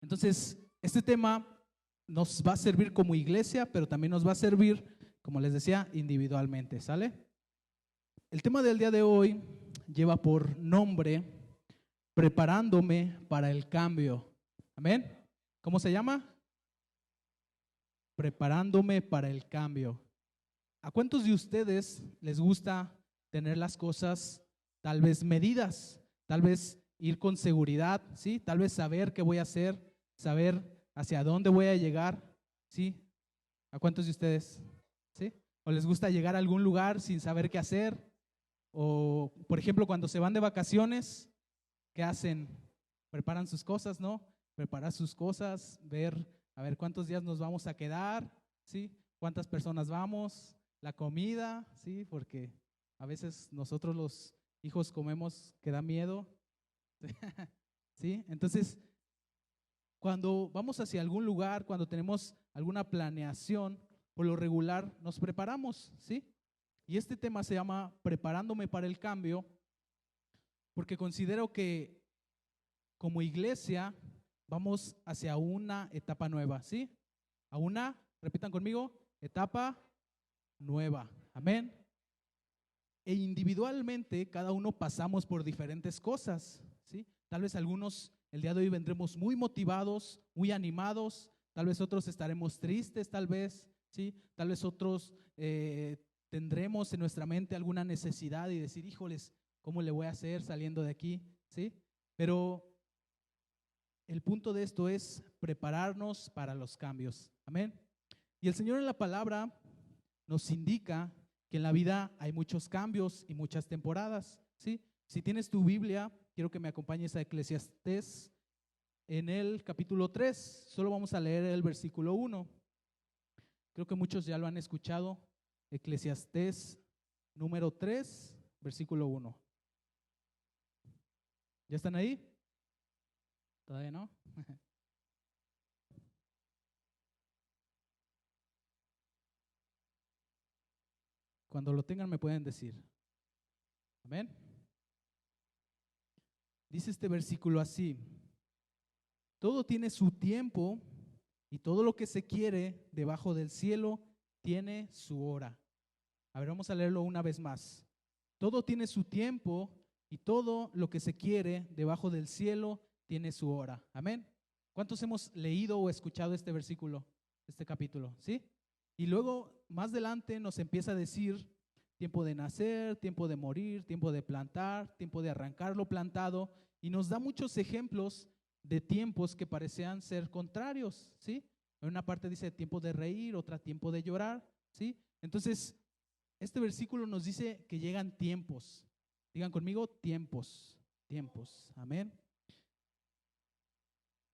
Entonces, este tema nos va a servir como iglesia, pero también nos va a servir, como les decía, individualmente, ¿sale? El tema del día de hoy lleva por nombre Preparándome para el cambio. Amén. ¿Cómo se llama? Preparándome para el cambio. ¿A cuántos de ustedes les gusta tener las cosas tal vez medidas, tal vez ir con seguridad, ¿sí? Tal vez saber qué voy a hacer, saber hacia dónde voy a llegar, ¿sí? ¿A cuántos de ustedes? ¿Sí? ¿O les gusta llegar a algún lugar sin saber qué hacer? O, por ejemplo, cuando se van de vacaciones, ¿qué hacen? Preparan sus cosas, ¿no? Preparar sus cosas, ver, a ver cuántos días nos vamos a quedar, ¿sí? ¿Cuántas personas vamos? La comida, ¿sí? Porque a veces nosotros los hijos comemos que da miedo, ¿sí? Entonces, cuando vamos hacia algún lugar, cuando tenemos alguna planeación, por lo regular nos preparamos, ¿sí? Y este tema se llama Preparándome para el cambio, porque considero que como iglesia vamos hacia una etapa nueva, ¿sí? A una, repitan conmigo, etapa nueva. Amén. E individualmente cada uno pasamos por diferentes cosas, ¿sí? Tal vez algunos el día de hoy vendremos muy motivados, muy animados, tal vez otros estaremos tristes, tal vez, ¿sí? Tal vez otros tendremos en nuestra mente alguna necesidad y decir, híjoles, ¿cómo le voy a hacer saliendo de aquí? ¿Sí? Pero el punto de esto es prepararnos para los cambios. Amén. Y el Señor en la palabra nos indica que en la vida hay muchos cambios y muchas temporadas, ¿sí? Si tienes tu Biblia, quiero que me acompañes a Eclesiastés en el capítulo 3. Solo vamos a leer el versículo 1. Creo que muchos ya lo han escuchado. Eclesiastés número 3, versículo 1. ¿Ya están ahí? ¿Todavía no? Cuando lo tengan me pueden decir. Amén. Dice este versículo así: todo tiene su tiempo y todo lo que se quiere debajo del cielo tiene su hora. A ver, vamos a leerlo una vez más. Todo tiene su tiempo y todo lo que se quiere debajo del cielo tiene su hora. Amén. ¿Cuántos hemos leído o escuchado este versículo, este capítulo? ¿Sí? Y luego más adelante nos empieza a decir tiempo de nacer, tiempo de morir, tiempo de plantar, tiempo de arrancar lo plantado, y nos da muchos ejemplos de tiempos que parecían ser contrarios, ¿sí? En una parte dice tiempo de reír, otra tiempo de llorar, ¿sí? Entonces, este versículo nos dice que llegan tiempos. Digan conmigo, tiempos, tiempos, amén.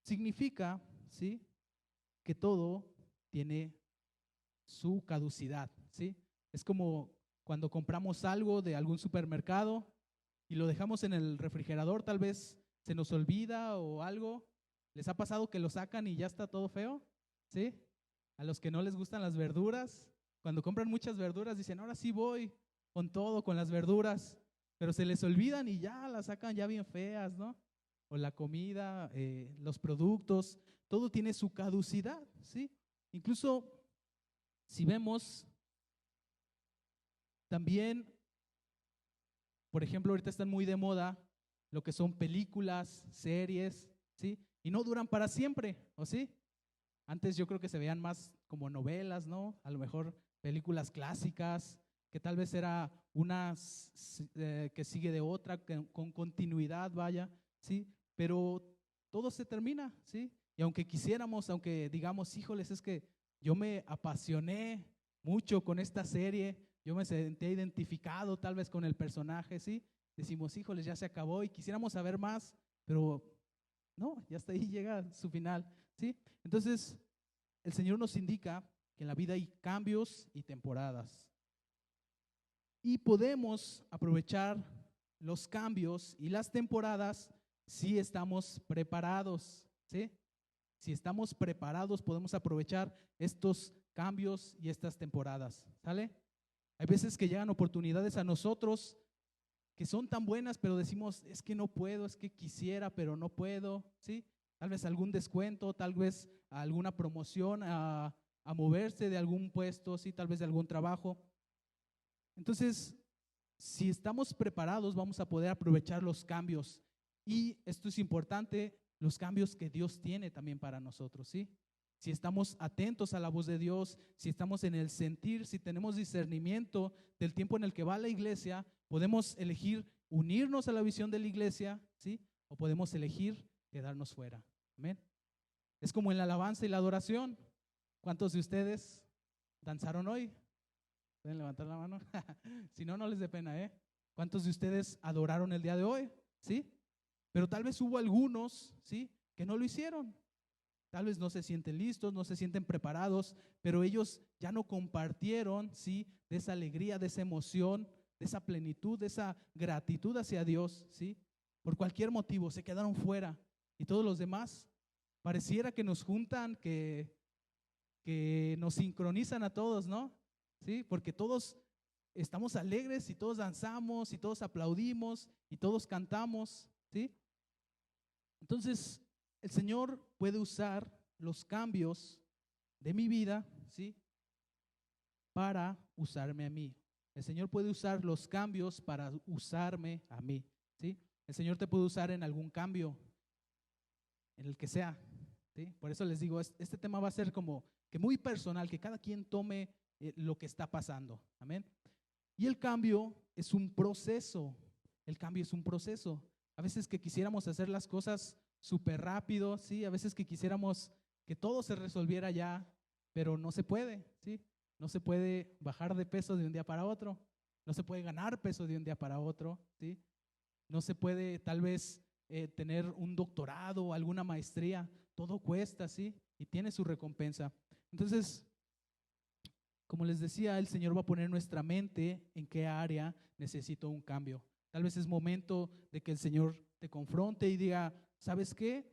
Significa, ¿sí?, que todo tiene su caducidad, ¿sí? Es como cuando compramos algo de algún supermercado y lo dejamos en el refrigerador, tal vez se nos olvida o algo. ¿Les ha pasado que lo sacan y ya está todo feo? ¿Sí? A los que no les gustan las verduras, cuando compran muchas verduras dicen, ahora sí voy con todo, con las verduras, pero se les olvidan y ya las sacan ya bien feas, ¿no? O la comida, los productos, todo tiene su caducidad, ¿sí? Incluso si vemos también, por ejemplo, ahorita están muy de moda lo que son películas, series, ¿sí? Y no duran para siempre, ¿o sí? Antes yo creo que se veían más como novelas, ¿no? A lo mejor películas clásicas, que tal vez era una que sigue de otra, con continuidad, vaya, ¿sí? Pero todo se termina, ¿sí? Y aunque quisiéramos, aunque digamos, híjoles, es que yo me apasioné mucho con esta serie, yo me sentí identificado tal vez con el personaje, ¿sí? Decimos, híjoles, ya se acabó y quisiéramos saber más, pero no, ya hasta ahí llega su final, ¿sí? Entonces, el Señor nos indica que en la vida hay cambios y temporadas. Y podemos aprovechar los cambios y las temporadas si estamos preparados, ¿sí? Si estamos preparados, podemos aprovechar estos cambios y estas temporadas, ¿sale? Hay veces que llegan oportunidades a nosotros que son tan buenas, pero decimos, es que no puedo, es que quisiera, pero no puedo, ¿sí? tal vez algún descuento, tal vez alguna promoción, a moverse de algún puesto, sí, tal vez de algún trabajo. Entonces, si estamos preparados, vamos a poder aprovechar los cambios. Y esto es importante, los cambios que Dios tiene también para nosotros, ¿sí? Si estamos atentos a la voz de Dios, si estamos en el sentir, si tenemos discernimiento del tiempo en el que va la iglesia, podemos elegir unirnos a la visión de la iglesia, ¿sí? O podemos elegir quedarnos fuera. Amén. Es como en la alabanza y la adoración. ¿Cuántos de ustedes danzaron hoy? ¿Pueden levantar la mano? Si no, no les dé pena, ¿eh? ¿Cuántos de ustedes adoraron el día de hoy? ¿Sí? Pero tal vez hubo algunos, ¿sí?, que no lo hicieron. Tal vez no se sienten listos, no se sienten preparados, pero ellos ya no compartieron, ¿sí?, de esa alegría, de esa emoción, de esa plenitud, de esa gratitud hacia Dios, ¿sí? Por cualquier motivo se quedaron fuera. Y todos los demás pareciera que nos juntan, que nos sincronizan a todos, ¿no? ¿Sí? Porque todos estamos alegres y todos danzamos y todos aplaudimos y todos cantamos, ¿sí? Entonces, el Señor puede usar los cambios de mi vida, ¿sí?, para usarme a mí. El Señor puede usar los cambios para usarme a mí, ¿sí? El Señor te puede usar en algún cambio, en el que sea, ¿sí? Por eso les digo, este tema va a ser como que muy personal, que cada quien tome lo que está pasando. Amén. Y el cambio es un proceso. El cambio es un proceso. A veces que quisiéramos hacer las cosas súper rápido, ¿sí? A veces que quisiéramos que todo se resolviera ya, pero no se puede, ¿sí? No se puede bajar de peso de un día para otro. No se puede ganar peso de un día para otro, ¿sí? No se puede tal vez tener un doctorado o alguna maestría. Todo cuesta, ¿sí? Y tiene su recompensa. Entonces, como les decía, el Señor va a poner en nuestra mente en qué área necesito un cambio. Tal vez es momento de que el Señor te confronte y diga, ¿sabes qué?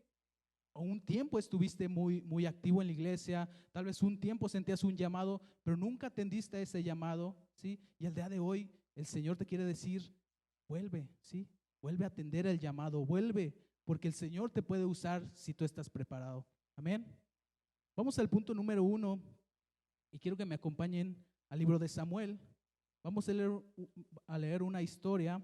Un tiempo estuviste muy activo en la iglesia, tal vez un tiempo sentías un llamado, pero nunca atendiste a ese llamado, ¿sí? Y el día de hoy el Señor te quiere decir, vuelve, ¿sí? Vuelve a atender el llamado, vuelve, porque el Señor te puede usar si tú estás preparado. Amén. Vamos al punto número 1 y quiero que me acompañen al libro de Samuel. Vamos a leer una historia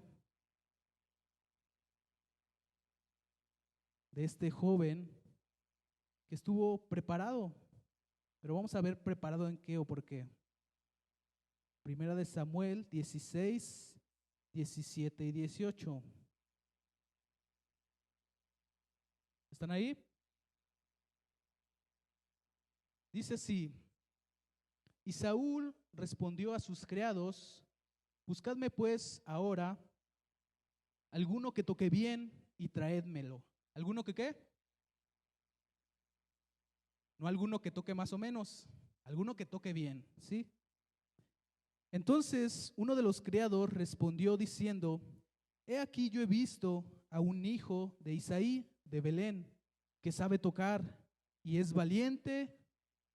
de este joven que estuvo preparado, pero vamos a ver preparado en qué o por qué. Primera de Samuel 16, 17 y 18. ¿Están ahí? Dice así: y Saúl respondió a sus criados, buscadme pues ahora alguno que toque bien y traédmelo. ¿Alguno que qué? No alguno que toque más o menos, alguno que toque bien, ¿sí? Entonces uno de los criados respondió diciendo, he aquí yo he visto a un hijo de Isaí de Belén que sabe tocar y es valiente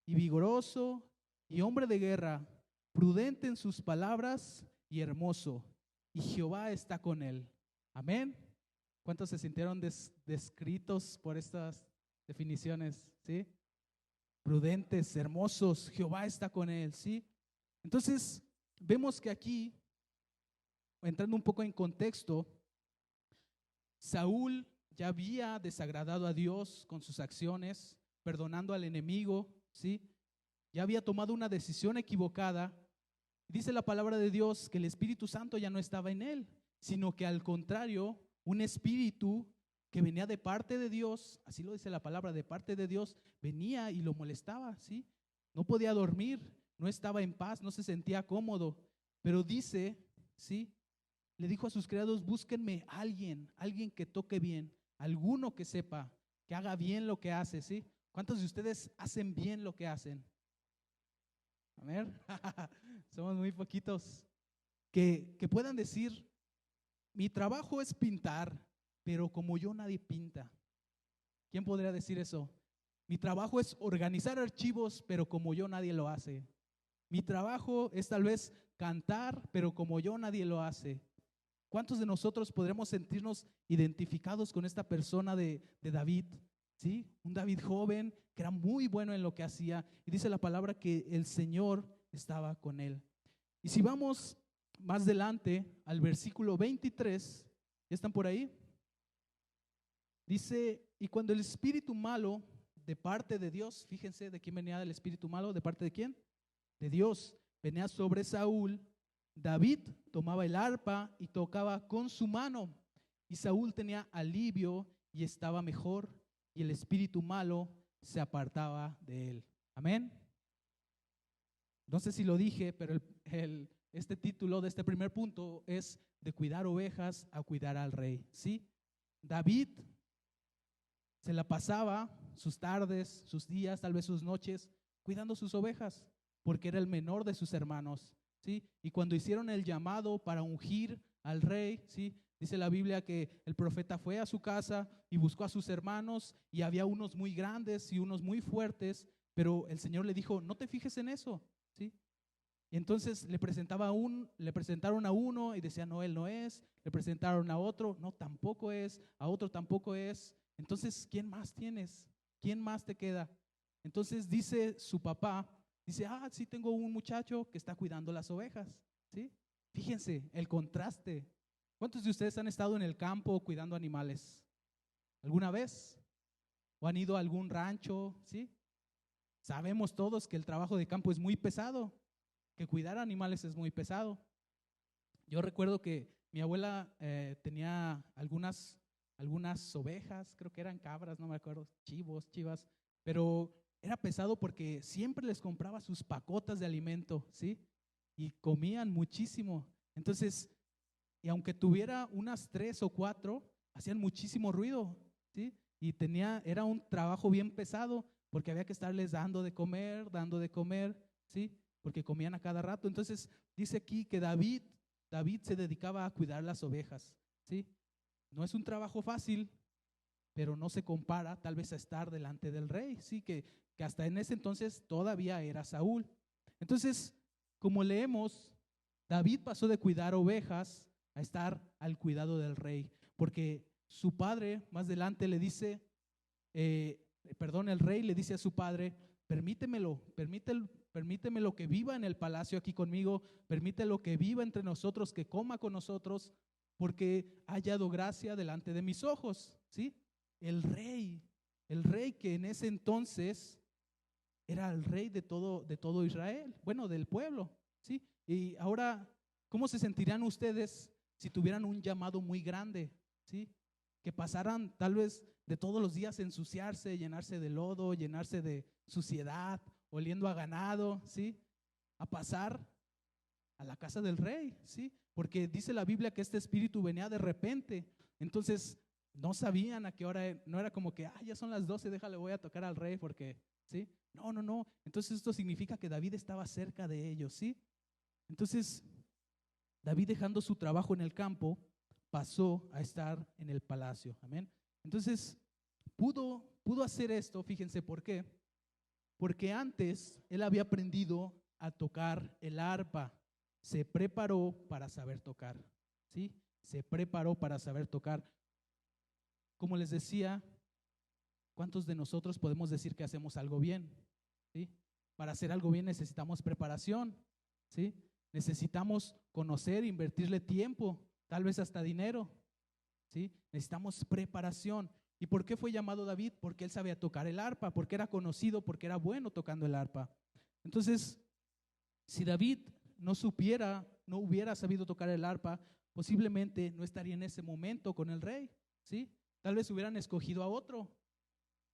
y vigoroso y hombre de guerra, prudente en sus palabras y hermoso, y Jehová está con él. Amén. ¿Cuántos se sintieron descritos por estas definiciones? ¿Sí? Prudentes, hermosos, Jehová está con él, ¿sí? Entonces, vemos que aquí, entrando un poco en contexto, Saúl ya había desagradado a Dios con sus acciones, perdonando al enemigo, ¿sí? Ya había tomado una decisión equivocada. Dice la palabra de Dios que el Espíritu Santo ya no estaba en él, sino que al contrario, un espíritu que venía de parte de Dios, así lo dice la palabra, de parte de Dios, venía y lo molestaba, ¿sí? No podía dormir, no estaba en paz, no se sentía cómodo, pero dice, ¿sí? Le dijo a sus criados, búsquenme alguien que toque bien, alguno que sepa, que haga bien lo que hace, ¿sí? ¿Cuántos de ustedes hacen bien lo que hacen? A ver, somos muy poquitos. Que puedan decir, mi trabajo es pintar, pero como yo nadie pinta. ¿Quién podría decir eso? Mi trabajo es organizar archivos, pero como yo nadie lo hace. Mi trabajo es tal vez cantar, pero como yo nadie lo hace. ¿Cuántos de nosotros podremos sentirnos identificados con esta persona de David? ¿sí? Un David joven que era muy bueno en lo que hacía. Y dice la palabra que el Señor estaba con él. Y si vamos más adelante al versículo 23, ¿ya están por ahí? Dice, y cuando el espíritu malo de parte de Dios, fíjense de quién venía el espíritu malo, ¿de parte de quién? De Dios, venía sobre Saúl. David tomaba el arpa y tocaba con su mano, y Saúl tenía alivio y estaba mejor, y el espíritu malo se apartaba de él. Amén. No sé si lo dije, pero este título de este primer punto es de cuidar ovejas a cuidar al rey, ¿sí? David se la pasaba sus tardes, sus días, tal vez sus noches, cuidando sus ovejas, porque era el menor de sus hermanos, ¿sí? Y cuando hicieron el llamado para ungir al rey, ¿sí? Dice la Biblia que el profeta fue a su casa y buscó a sus hermanos, y había unos muy grandes y unos muy fuertes, pero el Señor le dijo, no te fijes en eso, ¿sí? Y entonces le presentaron a uno y decía, no, él no es. Le presentaron a otro, no, tampoco es. A otro tampoco es. Entonces, ¿quién más tienes? ¿Quién más te queda? Entonces dice su papá, dice, sí tengo un muchacho que está cuidando las ovejas, ¿sí? Fíjense el contraste. ¿Cuántos de ustedes han estado en el campo cuidando animales? ¿Alguna vez? ¿O han ido a algún rancho? ¿Sí? Sabemos todos que el trabajo de campo es muy pesado, que cuidar animales es muy pesado. Yo recuerdo que mi abuela tenía algunas ovejas, creo que eran cabras, no me acuerdo, chivas, pero era pesado porque siempre les compraba sus pacotas de alimento, ¿sí? Y comían muchísimo. Entonces, y aunque tuviera unas 3 o 4, hacían muchísimo ruido, ¿sí? Y era un trabajo bien pesado porque había que estarles dando de comer, ¿sí? Porque comían a cada rato. Entonces, dice aquí que David se dedicaba a cuidar las ovejas, ¿sí? No es un trabajo fácil, pero no se compara tal vez a estar delante del rey, ¿sí? Que hasta en ese entonces todavía era Saúl. Entonces, como leemos, David pasó de cuidar ovejas a estar al cuidado del rey, porque su padre más adelante le dice, el rey le dice a su padre, permítemelo que viva en el palacio aquí conmigo, permítelo que viva entre nosotros, que coma con nosotros, porque ha hallado gracia delante de mis ojos, ¿sí? El rey que en ese entonces era el rey de todo Israel, bueno, del pueblo, ¿sí? Y ahora, ¿cómo se sentirían ustedes si tuvieran un llamado muy grande, ¿sí? Que pasaran tal vez de todos los días ensuciarse, llenarse de lodo, llenarse de suciedad, oliendo a ganado, ¿sí? A pasar a la casa del rey, ¿sí? Porque dice la Biblia que este espíritu venía de repente. Entonces no sabían a qué hora, no era como que, ya son las 12, déjale, voy a tocar al rey porque, ¿sí? No. Entonces esto significa que David estaba cerca de ellos, ¿sí? Entonces David, dejando su trabajo en el campo, pasó a estar en el palacio, amén. Entonces pudo hacer esto, fíjense por qué. Porque antes él había aprendido a tocar el arpa. Se preparó para saber tocar, ¿sí? Se preparó para saber tocar. Como les decía, ¿cuántos de nosotros podemos decir que hacemos algo bien? ¿Sí? Para hacer algo bien necesitamos preparación, ¿sí? Necesitamos conocer, invertirle tiempo, tal vez hasta dinero, ¿sí? Necesitamos preparación. ¿Y por qué fue llamado David? Porque él sabía tocar el arpa, porque era conocido, porque era bueno tocando el arpa. Entonces, si David no hubiera sabido tocar el arpa, posiblemente no estaría en ese momento con el rey, ¿sí? Tal vez hubieran escogido a otro.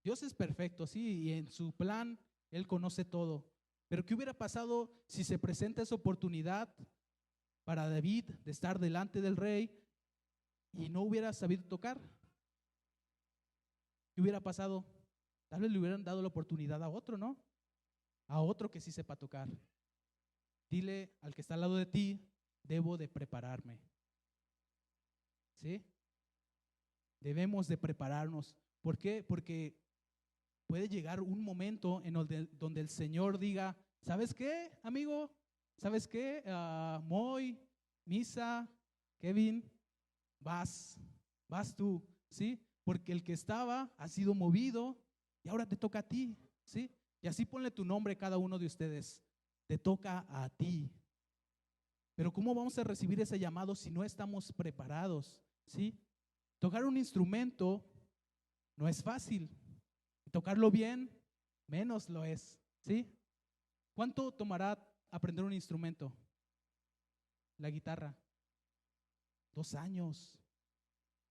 Dios es perfecto, sí, y en su plan Él conoce todo. Pero ¿qué hubiera pasado si se presenta esa oportunidad para David de estar delante del rey y no hubiera sabido tocar? ¿Qué hubiera pasado? Tal vez le hubieran dado la oportunidad a otro, ¿no? A otro que sí sepa tocar. Dile al que está al lado de ti, debo de prepararme, ¿sí? Debemos de prepararnos. ¿Por qué? Porque puede llegar un momento en donde el Señor diga, ¿sabes qué, amigo? ¿Sabes qué? Moy, Misa, Kevin, vas tú, ¿sí? porque el que estaba ha sido movido y ahora te toca a ti, ¿sí? Y así ponle tu nombre a cada uno de ustedes. Te toca a ti. Pero ¿cómo vamos a recibir ese llamado si no estamos preparados? ¿Sí? Tocar un instrumento no es fácil. Tocarlo bien, menos lo es. ¿Sí? ¿Cuánto tomará aprender un instrumento? La guitarra. 2 años.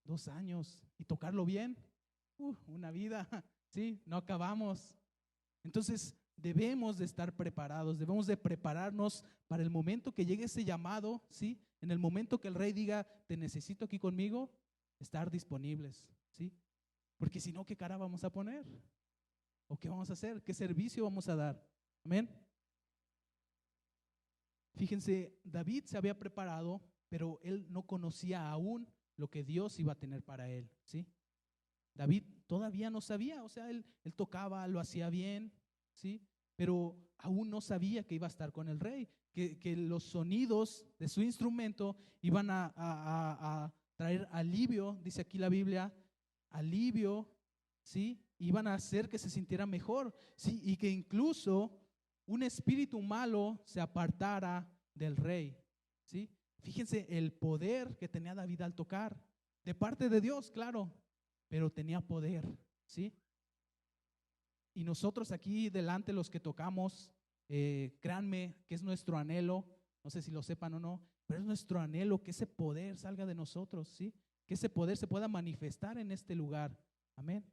2 años. ¿Y tocarlo bien? Una vida. ¿Sí? No acabamos. Entonces debemos de estar preparados, debemos de prepararnos para el momento que llegue ese llamado, ¿sí? En el momento que el rey diga, te necesito aquí conmigo, estar disponibles, ¿sí? Porque si no, ¿qué cara vamos a poner? ¿O qué vamos a hacer? ¿Qué servicio vamos a dar? Amén. Fíjense, David se había preparado, pero él no conocía aún lo que Dios iba a tener para él, ¿sí? David todavía no sabía, o sea, él tocaba, lo hacía bien, ¿sí? Pero aún no sabía que iba a estar con el rey, que los sonidos de su instrumento iban a traer alivio, dice aquí la Biblia, alivio, ¿sí? Iban a hacer que se sintiera mejor, ¿sí? Y que incluso un espíritu malo se apartara del rey, ¿sí? Fíjense el poder que tenía David al tocar, de parte de Dios, claro, pero tenía poder, ¿sí? Y nosotros aquí delante, los que tocamos, créanme que es nuestro anhelo, no sé si lo sepan o no, pero es nuestro anhelo que ese poder salga de nosotros, ¿sí? Que ese poder se pueda manifestar en este lugar, amén.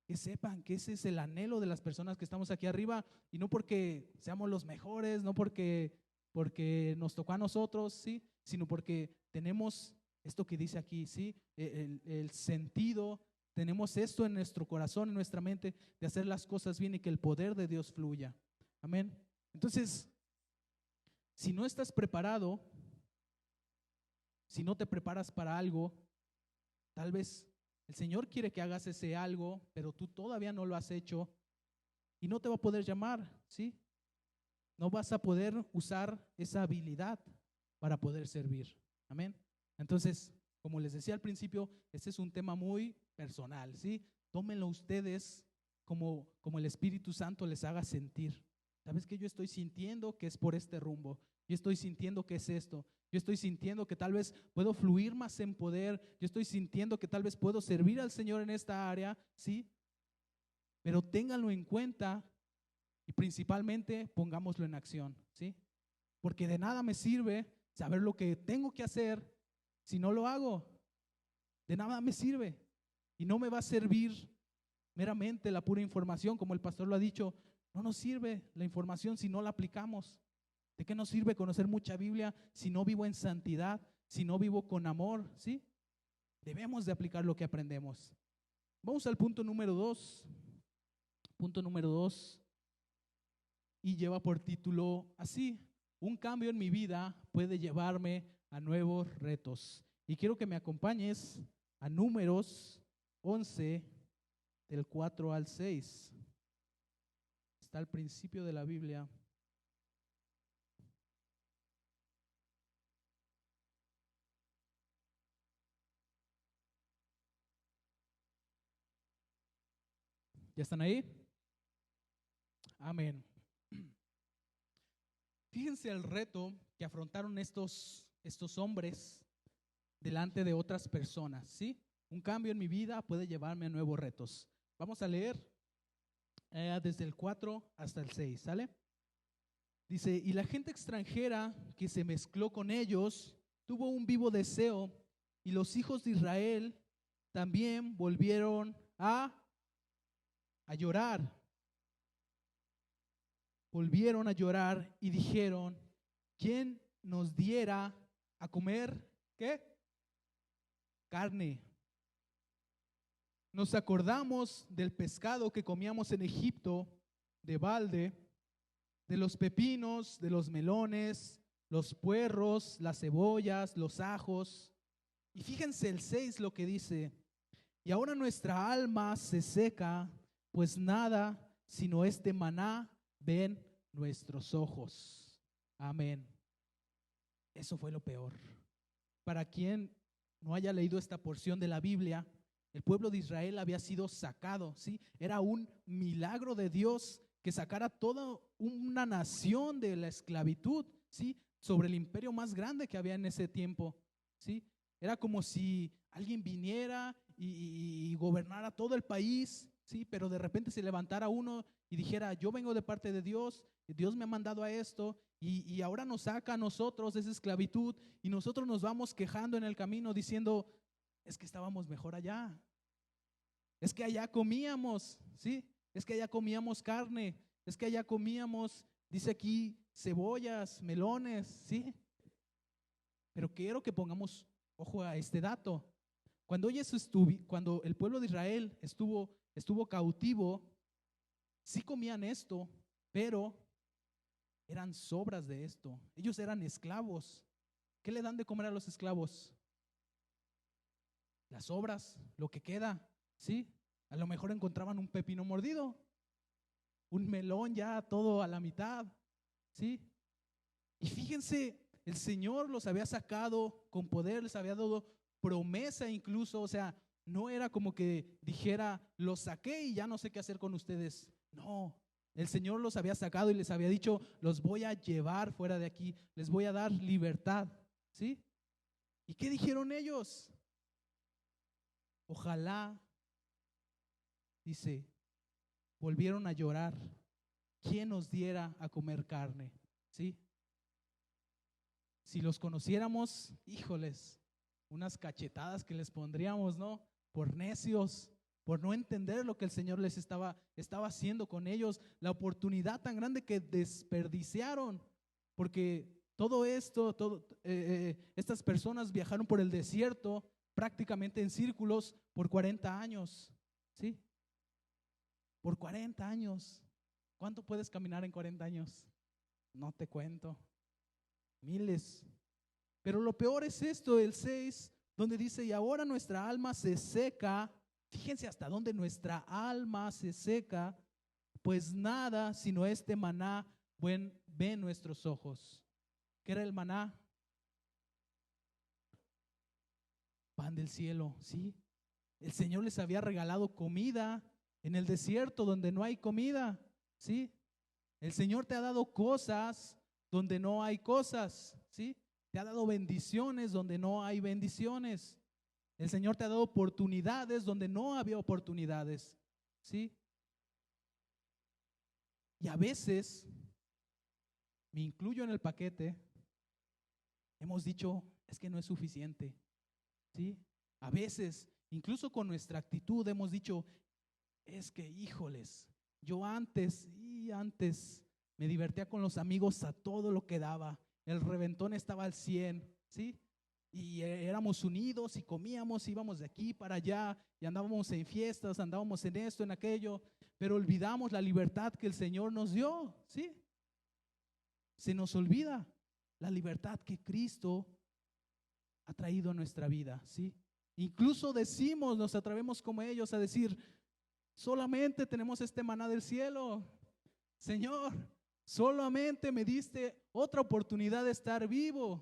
Que sepan que ese es el anhelo de las personas que estamos aquí arriba, y no porque seamos los mejores, no porque nos tocó a nosotros, ¿sí? Sino porque tenemos esto que dice aquí, ¿sí? El sentido, tenemos esto en nuestro corazón, en nuestra mente, de hacer las cosas bien y que el poder de Dios fluya. Amén. Entonces, si no estás preparado, si no te preparas para algo, tal vez el Señor quiere que hagas ese algo, pero tú todavía no lo has hecho y no te va a poder llamar, ¿sí? No vas a poder usar esa habilidad para poder servir. Amén. Entonces, como les decía al principio, este es un tema muy personal, ¿sí? Tómenlo ustedes como el Espíritu Santo les haga sentir. ¿Sabes qué? Yo estoy sintiendo que es por este rumbo. Yo estoy sintiendo que es esto. Yo estoy sintiendo que tal vez puedo fluir más en poder. Yo estoy sintiendo que tal vez puedo servir al Señor en esta área, ¿sí? Pero ténganlo en cuenta y principalmente pongámoslo en acción, ¿sí? Porque de nada me sirve saber lo que tengo que hacer si no lo hago. De nada me sirve. Y no me va a servir meramente la pura información, como el pastor lo ha dicho. No nos sirve la información si no la aplicamos. ¿De qué nos sirve conocer mucha Biblia si no vivo en santidad, si no vivo con amor? ¿Sí? Debemos de aplicar lo que aprendemos. Vamos al punto número 2. Punto número 2. Y lleva por título así: un cambio en mi vida puede llevarme a nuevos retos. Y quiero que me acompañes a Números 11, del 4 al 6. Está al principio de la Biblia. ¿Ya están ahí? Amén. Fíjense el reto que afrontaron estos hombres delante de otras personas, ¿sí? Un cambio en mi vida puede llevarme a nuevos retos. Vamos a leer desde el 4 hasta el 6, ¿sale? Dice, y la gente extranjera que se mezcló con ellos tuvo un vivo deseo, y los hijos de Israel también volvieron a llorar. Volvieron a llorar y dijeron, ¿quién nos diera a comer? ¿Qué? Carne. Nos acordamos del pescado que comíamos en Egipto de balde, de los pepinos, de los melones, los puerros, las cebollas, los ajos. Y fíjense el 6 lo que dice, y ahora nuestra alma se seca, pues nada sino este maná ven nuestros ojos. Amén. Eso fue lo peor. Para quien no haya leído esta porción de la Biblia, El pueblo de Israel había sido sacado, ¿sí? Era un milagro de Dios que sacara toda una nación de la esclavitud, ¿sí? Sobre el imperio más grande que había en ese tiempo, ¿sí? Era como si alguien viniera y gobernara todo el país, ¿sí? Pero de repente se levantara uno y dijera, yo vengo de parte de Dios, Dios me ha mandado a esto y ahora nos saca a nosotros de esa esclavitud y nosotros nos vamos quejando en el camino diciendo, es que estábamos mejor allá, es que allá comíamos, ¿sí? Es que allá comíamos carne, es que allá comíamos, dice aquí, cebollas, melones, ¿sí? Pero quiero que pongamos ojo a este dato. Cuando el pueblo de Israel estuvo cautivo, sí comían esto, pero eran sobras de esto. Ellos eran esclavos. ¿Qué le dan de comer a los esclavos? Las sobras, lo que queda, ¿sí? A lo mejor encontraban un pepino mordido, un melón ya todo a la mitad, ¿sí? Y fíjense, el Señor los había sacado con poder, les había dado promesa incluso, o sea, no era como que dijera, los saqué y ya no sé qué hacer con ustedes. No, el Señor los había sacado y les había dicho, los voy a llevar fuera de aquí, les voy a dar libertad, ¿sí? ¿Y qué dijeron ellos? Ojalá, dice, volvieron a llorar, ¿quién nos diera a comer carne? ¿Sí? Si los conociéramos, híjoles, unas cachetadas que les pondríamos, ¿no? Por necios, por no entender lo que el Señor les estaba haciendo con ellos, la oportunidad tan grande que desperdiciaron, porque todo esto, estas personas viajaron por el desierto prácticamente en círculos por 40 años, ¿sí? Por 40 años. ¿Cuánto puedes caminar en 40 años? No te cuento. Miles. Pero lo peor es esto, el 6, donde dice, y ahora nuestra alma se seca. Fíjense hasta dónde nuestra alma se seca, pues nada sino este maná ven nuestros ojos. ¿Qué era el maná? Pan del cielo, ¿sí? El Señor les había regalado comida en el desierto donde no hay comida, ¿sí? El Señor te ha dado cosas donde no hay cosas, ¿sí? Te ha dado bendiciones donde no hay bendiciones. El Señor te ha dado oportunidades donde no había oportunidades, ¿sí? Y a veces, me incluyo en el paquete, hemos dicho, es que no es suficiente, ¿sí? A veces, incluso con nuestra actitud, hemos dicho, es que, híjoles, yo antes me divertía con los amigos a todo lo que daba. El reventón estaba al 100, ¿sí? Y éramos unidos y comíamos, íbamos de aquí para allá y andábamos en fiestas, andábamos en esto, en aquello, pero olvidamos la libertad que el Señor nos dio, ¿sí? Se nos olvida la libertad que Cristo ha traído a nuestra vida, ¿sí? Incluso decimos, nos atrevemos como ellos a decir, solamente tenemos este maná del cielo, Señor, solamente me diste otra oportunidad de estar vivo.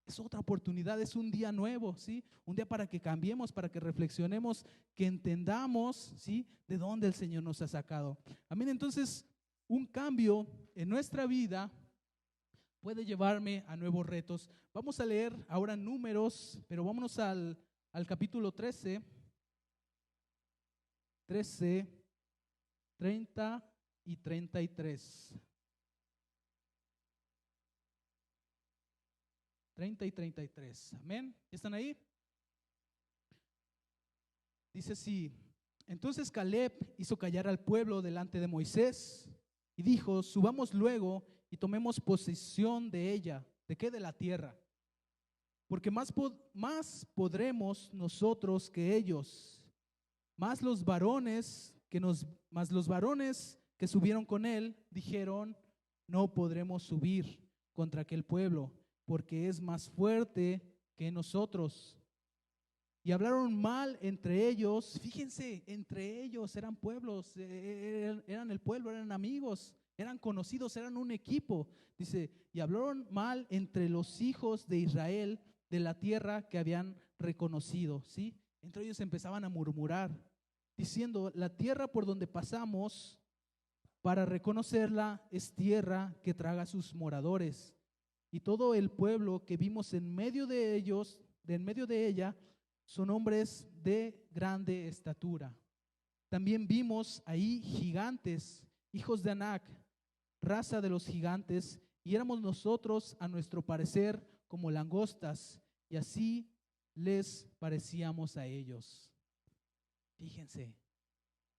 Es otra oportunidad, es un día nuevo, ¿sí? Un día para que cambiemos, para que reflexionemos, que entendamos, ¿sí? De dónde el Señor nos ha sacado. Amén. Entonces, un cambio en nuestra vida puede llevarme a nuevos retos. Vamos a leer ahora Números, pero vámonos al capítulo 13, 30 y 33. 30 y 33. Amén. ¿Están ahí? Dice así: entonces Caleb hizo callar al pueblo delante de Moisés y dijo: subamos luego y tomemos posesión de ella. ¿De qué? De la tierra. Porque más podremos nosotros que ellos. Más los varones que subieron con él dijeron: no podremos subir contra aquel pueblo, porque es más fuerte que nosotros. Y hablaron mal entre ellos. Fíjense, entre ellos eran pueblos, eran el pueblo, eran amigos, eran conocidos, eran un equipo. Dice, y hablaron mal entre los hijos de Israel de la tierra que habían reconocido, ¿sí? Entre ellos empezaban a murmurar, diciendo: la tierra por donde pasamos para reconocerla es tierra que traga a sus moradores. Y todo el pueblo que vimos en medio de ellos, en medio de ella, son hombres de grande estatura. También vimos ahí gigantes, hijos de Anac, raza de los gigantes, y éramos nosotros, a nuestro parecer, como langostas, y así les parecíamos a ellos. Fíjense,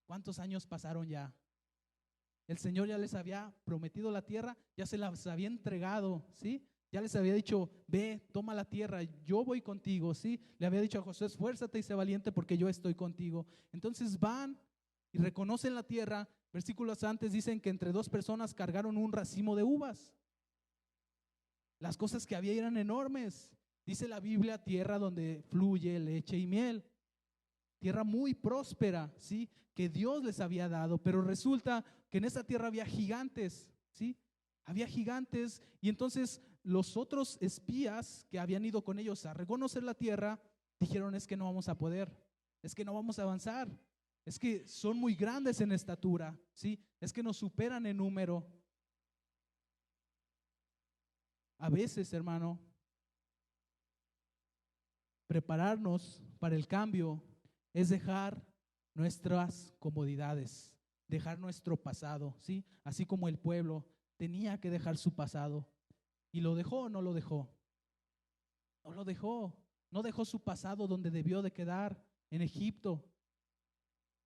¿cuántos años pasaron ya? El Señor ya les había prometido la tierra, ya se las había entregado, ¿sí? Ya les había dicho: ve, toma la tierra, yo voy contigo, ¿sí? Le había dicho a Josué: esfuérzate y sé valiente porque yo estoy contigo. Entonces van y reconocen la tierra. Versículos antes dicen que entre 2 personas cargaron un racimo de uvas. Las cosas que había eran enormes. Dice la Biblia: tierra donde fluye leche y miel. Tierra muy próspera, ¿sí? Que Dios les había dado, pero resulta que en esa tierra había gigantes, ¿sí? Había gigantes, y entonces los otros espías que habían ido con ellos a reconocer la tierra dijeron: es que no vamos a poder, es que no vamos a avanzar, es que son muy grandes en estatura, ¿sí? Es que nos superan en número. A veces, hermano, prepararnos para el cambio es dejar nuestras comodidades, dejar nuestro pasado, ¿sí? Así como el pueblo tenía que dejar su pasado. ¿Y lo dejó o no lo dejó? No lo dejó. No dejó su pasado donde debió de quedar, en Egipto.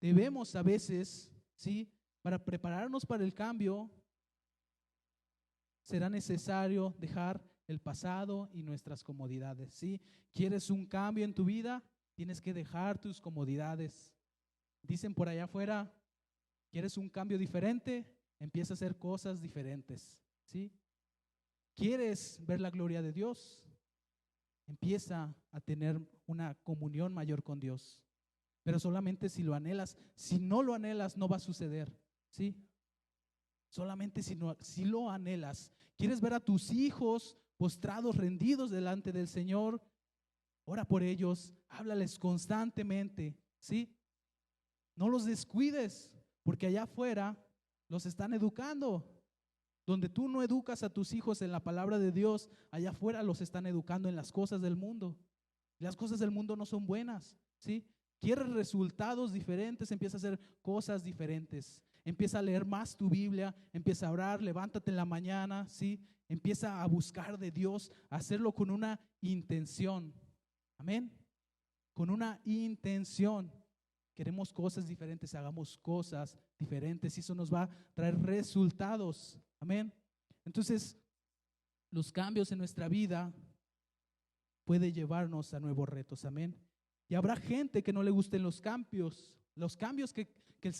Debemos a veces, ¿sí? Para prepararnos para el cambio, será necesario dejar el pasado y nuestras comodidades, ¿sí? ¿Quieres un cambio en tu vida? Tienes que dejar tus comodidades. Dicen por allá afuera: ¿quieres un cambio diferente? Empieza a hacer cosas diferentes, ¿sí? ¿Quieres ver la gloria de Dios? Empieza a tener una comunión mayor con Dios. Pero solamente si lo anhelas. Si no lo anhelas, no va a suceder, ¿sí? Solamente si lo anhelas. ¿Quieres ver a tus hijos postrados, rendidos delante del Señor? Ora por ellos, háblales constantemente, ¿sí? No los descuides, porque allá afuera los están educando. Donde tú no educas a tus hijos en la palabra de Dios, allá afuera los están educando en las cosas del mundo. Las cosas del mundo no son buenas, ¿sí? ¿Quieres resultados diferentes? Empieza a hacer cosas diferentes. Empieza a leer más tu Biblia, empieza a orar, levántate en la mañana, ¿sí? Empieza a buscar de Dios, a hacerlo con una intención. Amén. Con una intención. Queremos cosas diferentes, hagamos cosas diferentes y eso nos va a traer resultados. Amén. Entonces, los cambios en nuestra vida pueden llevarnos a nuevos retos. Amén. Y habrá gente que no le gusten los cambios que el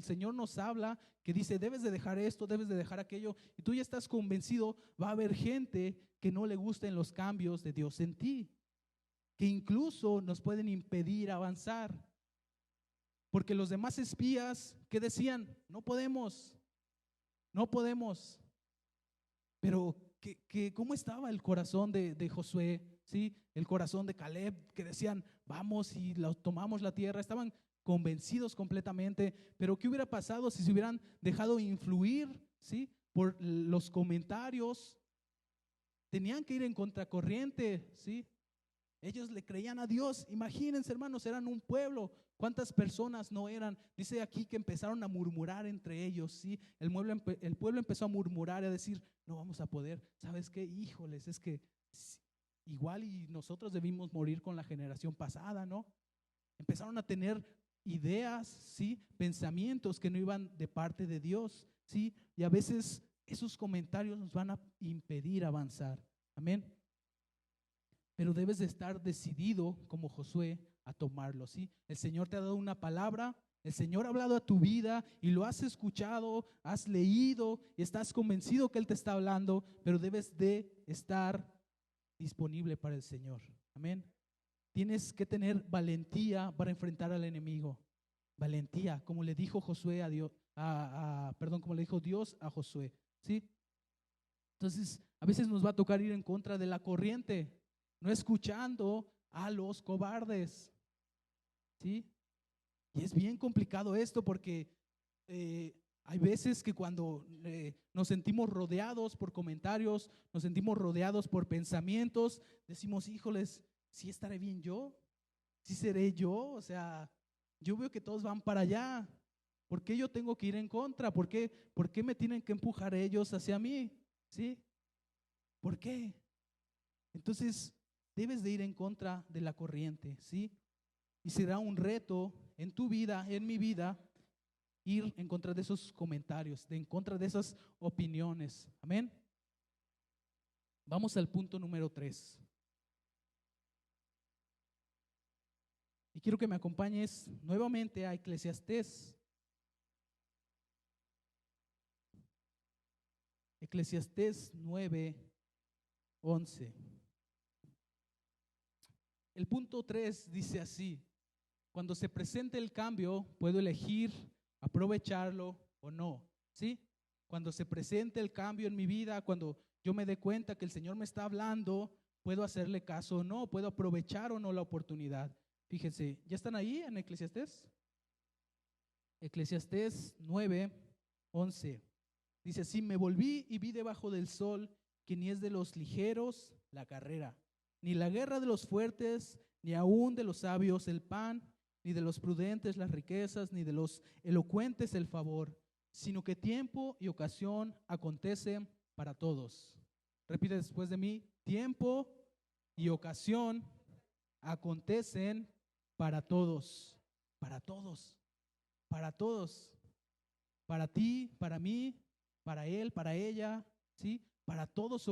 Señor nos habla, que dice: debes de dejar esto, debes de dejar aquello, y tú ya estás convencido. Va a haber gente que no le gusten los cambios de Dios en ti, que incluso nos pueden impedir avanzar. Porque los demás espías, ¿qué decían? No podemos. Pero ¿cómo estaba el corazón de Josué? ¿Sí? El corazón de Caleb, que decían: vamos y tomamos la tierra. Estaban convencidos completamente. Pero ¿qué hubiera pasado si se hubieran dejado influir, ¿sí?, por los comentarios? Tenían que ir en contracorriente, ¿sí? Ellos le creían a Dios. Imagínense, hermanos, eran un pueblo. ¿Cuántas personas no eran? Dice aquí que empezaron a murmurar entre ellos, ¿sí? El pueblo empezó a murmurar y a decir: no vamos a poder. ¿Sabes qué? Híjoles, es que igual y nosotros debimos morir con la generación pasada, ¿no? Empezaron a tener ideas, ¿sí?, pensamientos que no iban de parte de Dios, ¿sí? Y a veces esos comentarios nos van a impedir avanzar. Amén. Pero debes de estar decidido como Josué a tomarlo, ¿sí? El Señor te ha dado una palabra, el Señor ha hablado a tu vida y lo has escuchado, has leído y estás convencido que Él te está hablando, pero debes de estar disponible para el Señor. Amén. Tienes que tener valentía para enfrentar al enemigo. Valentía, como le dijo Josué a Dios, como le dijo Dios a Josué, ¿sí? Entonces, a veces nos va a tocar ir en contra de la corriente, no escuchando a los cobardes. ¿Sí? Y es bien complicado esto porque hay veces que cuando nos sentimos rodeados por comentarios, nos sentimos rodeados por pensamientos, decimos, híjoles, ¿sí estaré bien yo? ¿Sí seré yo? O sea, yo veo que todos van para allá. ¿Por qué yo tengo que ir en contra? ¿Por qué me tienen que empujar ellos hacia mí? ¿Sí? ¿Por qué? Entonces, debes de ir en contra de la corriente, ¿sí? Y será un reto en tu vida, en mi vida, ir en contra de esos comentarios, en contra de esas opiniones. Amén. Vamos al punto número 3. Y quiero que me acompañes nuevamente a Eclesiastés. Eclesiastés 9:11. El punto 3 dice así: cuando se presente el cambio, puedo elegir aprovecharlo o no, ¿sí? Cuando se presente el cambio en mi vida, cuando yo me dé cuenta que el Señor me está hablando, puedo hacerle caso o no, puedo aprovechar o no la oportunidad. Fíjense, ¿ya están ahí en Eclesiastés? Eclesiastés 9:11. Dice así: me volví y vi debajo del sol que ni es de los ligeros la carrera, ni la guerra de los fuertes, ni aún de los sabios el pan, ni de los prudentes las riquezas, ni de los elocuentes el favor, sino que tiempo y ocasión acontecen para todos. Repite después de mí: tiempo y ocasión acontecen para todos, para todos, para todos, para ti, para mí, para él, para ella, ¿sí? Para todos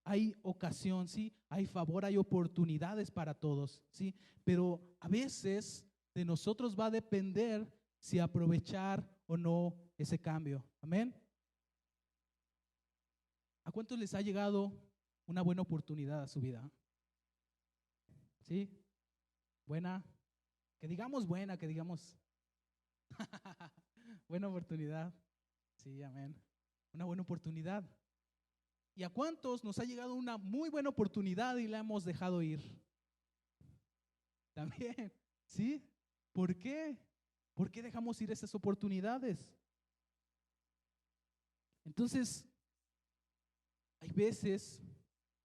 hay ocasión, ¿sí? Hay favor, hay oportunidades para todos, ¿sí? Pero a veces de nosotros va a depender si aprovechar o no ese cambio. Amén. ¿A cuántos les ha llegado una buena oportunidad a su vida? ¿Sí? Buena, que digamos buena oportunidad. Sí, amén. Una buena oportunidad. ¿Y a cuántos nos ha llegado una muy buena oportunidad y la hemos dejado ir? También, ¿sí? ¿Por qué? ¿Por qué dejamos ir esas oportunidades? Entonces, hay veces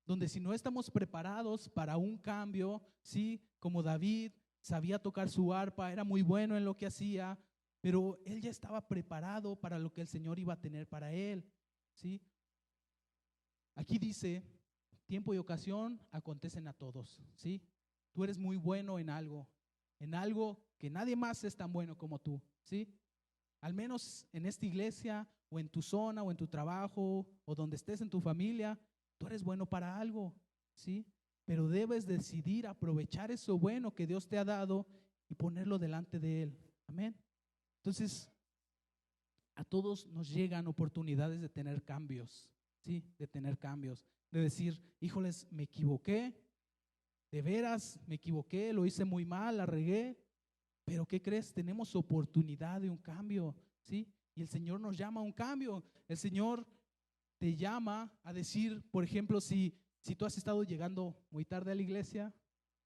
donde si no estamos preparados para un cambio, ¿sí? Como David sabía tocar su arpa, era muy bueno en lo que hacía, pero él ya estaba preparado para lo que el Señor iba a tener para él, ¿sí? Aquí dice, tiempo y ocasión acontecen a todos, ¿sí? Tú eres muy bueno en algo que nadie más es tan bueno como tú, ¿sí? Al menos en esta iglesia o en tu zona o en tu trabajo o donde estés en tu familia, tú eres bueno para algo, ¿sí? Pero debes decidir aprovechar eso bueno que Dios te ha dado y ponerlo delante de Él. Amén. Entonces, a todos nos llegan oportunidades de tener cambios, ¿sí? De tener cambios, de decir, híjoles, me equivoqué, de veras me equivoqué, lo hice muy mal, la regué, pero ¿qué crees? Tenemos oportunidad de un cambio, ¿sí? Y el Señor nos llama a un cambio. El Señor te llama a decir, por ejemplo, si tú has estado llegando muy tarde a la iglesia,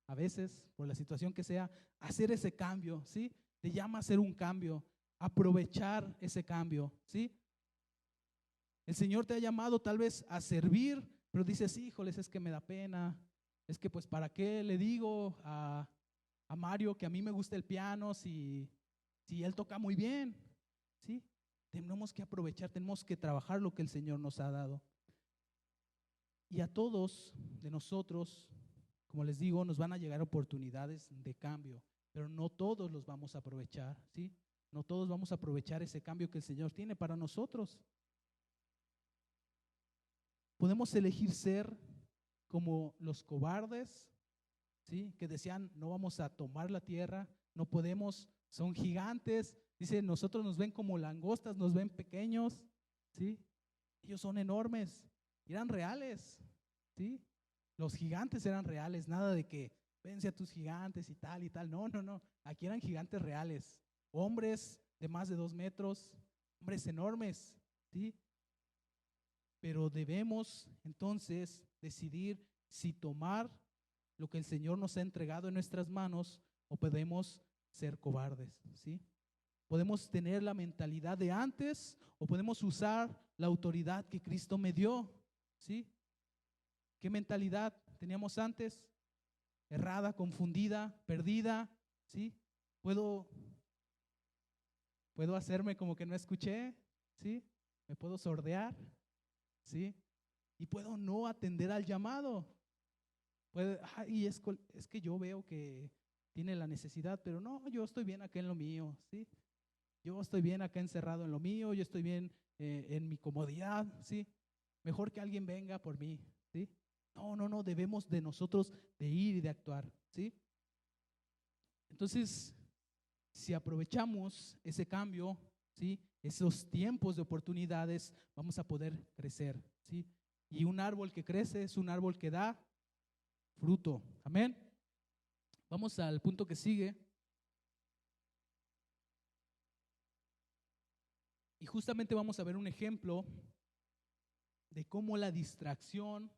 a veces, por la situación que sea, hacer ese cambio, ¿sí? Te llama a hacer un cambio, aprovechar ese cambio, ¿sí? El Señor te ha llamado tal vez a servir, pero dices, híjoles, es que me da pena, es que pues ¿para qué le digo a Mario que a mí me gusta el piano si él toca muy bien? ¿Sí? Tenemos que aprovechar, tenemos que trabajar lo que el Señor nos ha dado. Y a todos de nosotros, como les digo, nos van a llegar oportunidades de cambio, pero no todos los vamos a aprovechar, ¿sí? No todos vamos a aprovechar ese cambio que el Señor tiene para nosotros. Podemos elegir ser como los cobardes, ¿sí? Que decían, no vamos a tomar la tierra, no podemos, son gigantes. Dice, nosotros nos ven como langostas, nos ven pequeños, ¿sí? Ellos son enormes, eran reales, ¿sí? Los gigantes eran reales, nada de que vence a tus gigantes y tal y tal. No, no, no. Aquí eran gigantes reales, hombres de más de 2 metros, hombres enormes, ¿sí? Pero debemos entonces decidir si tomar lo que el Señor nos ha entregado en nuestras manos o podemos ser cobardes, ¿sí? Podemos tener la mentalidad de antes o podemos usar la autoridad que Cristo me dio, ¿sí? ¿Qué mentalidad teníamos antes? Errada, confundida, perdida, ¿sí? Puedo hacerme como que no escuché, ¿sí? Me puedo sordear, ¿sí? Y puedo no atender al llamado. Es que yo veo que tiene la necesidad, pero no, yo estoy bien acá en lo mío, ¿sí? Yo estoy bien acá encerrado en lo mío, yo estoy bien en mi comodidad, ¿sí? Mejor que alguien venga por mí, ¿sí? No, debemos de nosotros de ir y de actuar, ¿sí? Entonces, si aprovechamos ese cambio, ¿sí? Esos tiempos de oportunidades, vamos a poder crecer, ¿sí? Y un árbol que crece es un árbol que da fruto, amén. Vamos al punto que sigue. Y justamente vamos a ver un ejemplo de cómo la distracción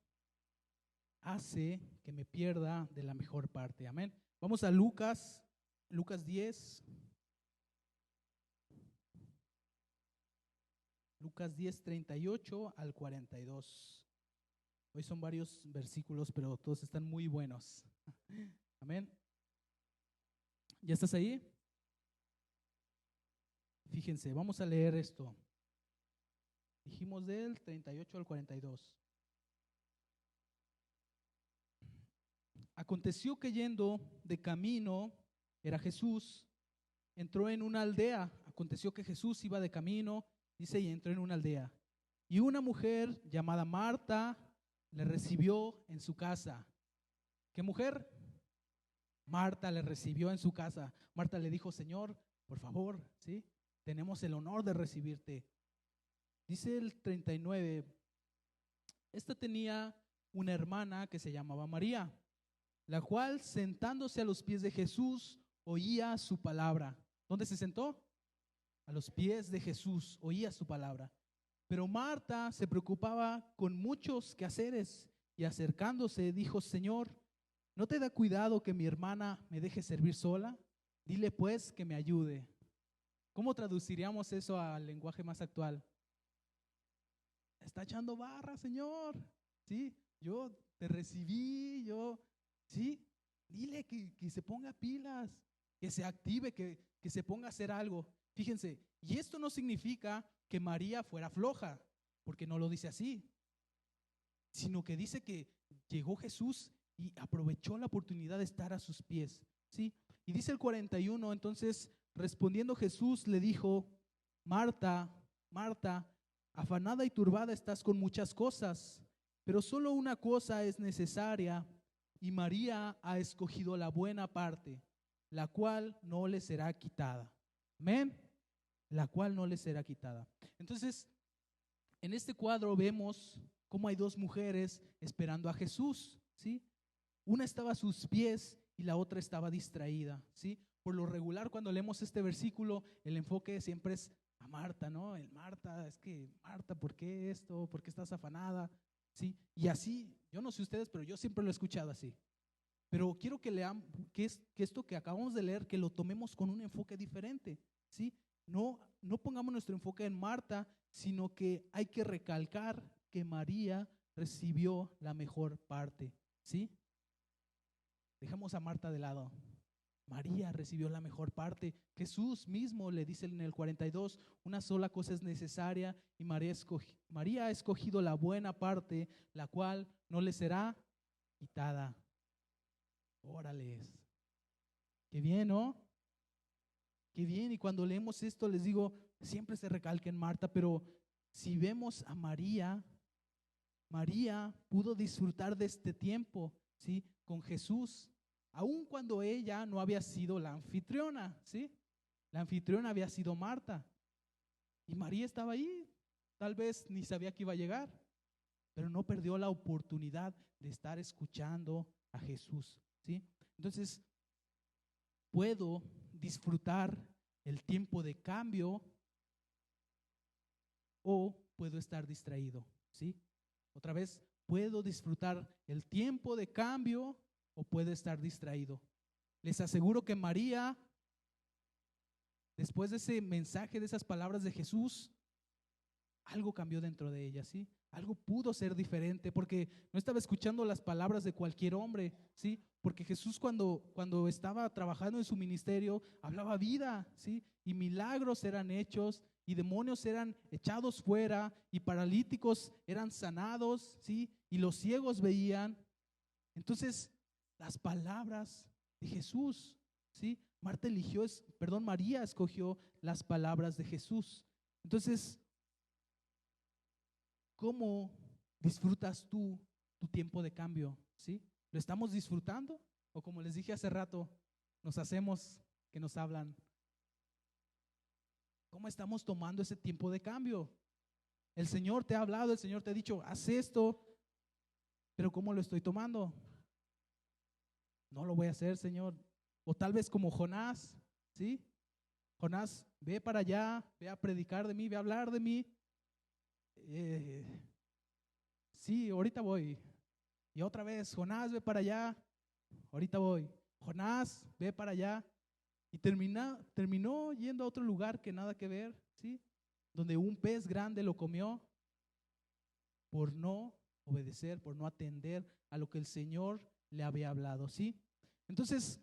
hace que me pierda de la mejor parte. Amén. Vamos a Lucas 10. Lucas 10, 38 al 42. Hoy son varios versículos, pero todos están muy buenos. Amén. ¿Ya estás ahí? Fíjense, vamos a leer esto. Dijimos del 38 al 42. Aconteció que yendo de camino, era Jesús, entró en una aldea. Aconteció que Jesús iba de camino, dice, y entró en una aldea. Y una mujer llamada Marta le recibió en su casa. ¿Qué mujer? Marta le recibió en su casa. Marta le dijo, Señor, por favor, ¿sí? Tenemos el honor de recibirte. Dice el 39, esta tenía una hermana que se llamaba María, la cual sentándose a los pies de Jesús oía su palabra. ¿Dónde se sentó? A los pies de Jesús, oía su palabra. Pero Marta se preocupaba con muchos quehaceres y acercándose dijo, Señor, ¿no te da cuidado que mi hermana me deje servir sola? Dile pues que me ayude. ¿Cómo traduciríamos eso al lenguaje más actual? Está echando barra, Señor. Sí, yo te recibí, sí, dile que se ponga pilas, que se active, que se ponga a hacer algo. Fíjense, y esto no significa que María fuera floja, porque no lo dice así, sino que dice que llegó Jesús y aprovechó la oportunidad de estar a sus pies, ¿sí? Y dice el 41, entonces respondiendo Jesús le dijo, Marta, Marta, afanada y turbada estás con muchas cosas, pero solo una cosa es necesaria y María ha escogido la buena parte, la cual no le será quitada. Amén. La cual no le será quitada. Entonces, en este cuadro vemos cómo hay dos mujeres esperando a Jesús, ¿sí? Una estaba a sus pies y la otra estaba distraída, ¿sí? Por lo regular, cuando leemos este versículo, el enfoque siempre es a Marta, ¿no? Marta, es que Marta, ¿por qué esto? ¿Por qué estás afanada? ¿Sí? Y así, yo no sé ustedes, pero yo siempre lo he escuchado así. Pero quiero que leamos, que esto que acabamos de leer, que lo tomemos con un enfoque diferente, ¿sí? No pongamos nuestro enfoque en Marta, sino que hay que recalcar que María recibió la mejor parte, ¿sí? Dejamos a Marta de lado. María recibió la mejor parte. Jesús mismo le dice en el 42, una sola cosa es necesaria y María ha escogido la buena parte, la cual no le será quitada. Órales. Qué bien, ¿no? Qué bien. Y cuando leemos esto, les digo, siempre se recalca en Marta, pero si vemos a María, María pudo disfrutar de este tiempo, ¿sí? Con Jesús, aun cuando ella no había sido la anfitriona, ¿sí? La anfitriona había sido Marta. Y María estaba ahí, tal vez ni sabía que iba a llegar, pero no perdió la oportunidad de estar escuchando a Jesús, ¿sí? Entonces, puedo disfrutar el tiempo de cambio o puedo estar distraído, ¿sí? Otra vez, puedo disfrutar el tiempo de cambio o puede estar distraído. Les aseguro que María, después de ese mensaje, de esas palabras de Jesús, algo cambió dentro de ella, ¿sí? Algo pudo ser diferente porque no estaba escuchando las palabras de cualquier hombre, ¿sí? Porque Jesús cuando estaba trabajando en su ministerio hablaba vida, ¿sí? Y milagros eran hechos y demonios eran echados fuera y paralíticos eran sanados, ¿sí? Y los ciegos veían. Entonces, las palabras de Jesús, ¿sí? María escogió las palabras de Jesús. Entonces, ¿cómo disfrutas tú tu tiempo de cambio? ¿Sí? ¿Lo estamos disfrutando? O como les dije hace rato, nos hacemos que nos hablan. ¿Cómo estamos tomando ese tiempo de cambio? El Señor te ha hablado, el Señor te ha dicho, haz esto, pero ¿cómo lo estoy tomando? No lo voy a hacer, Señor. O tal vez como Jonás, ¿sí? Jonás, ve para allá, ve a predicar de mí, ve a hablar de mí. Sí, ahorita voy. Y otra vez, Jonás, ve para allá, ahorita voy. Jonás, ve para allá. Y terminó yendo a otro lugar que nada que ver, ¿sí? Donde un pez grande lo comió por no obedecer, por no atender a lo que el Señor le había hablado, ¿sí? Entonces,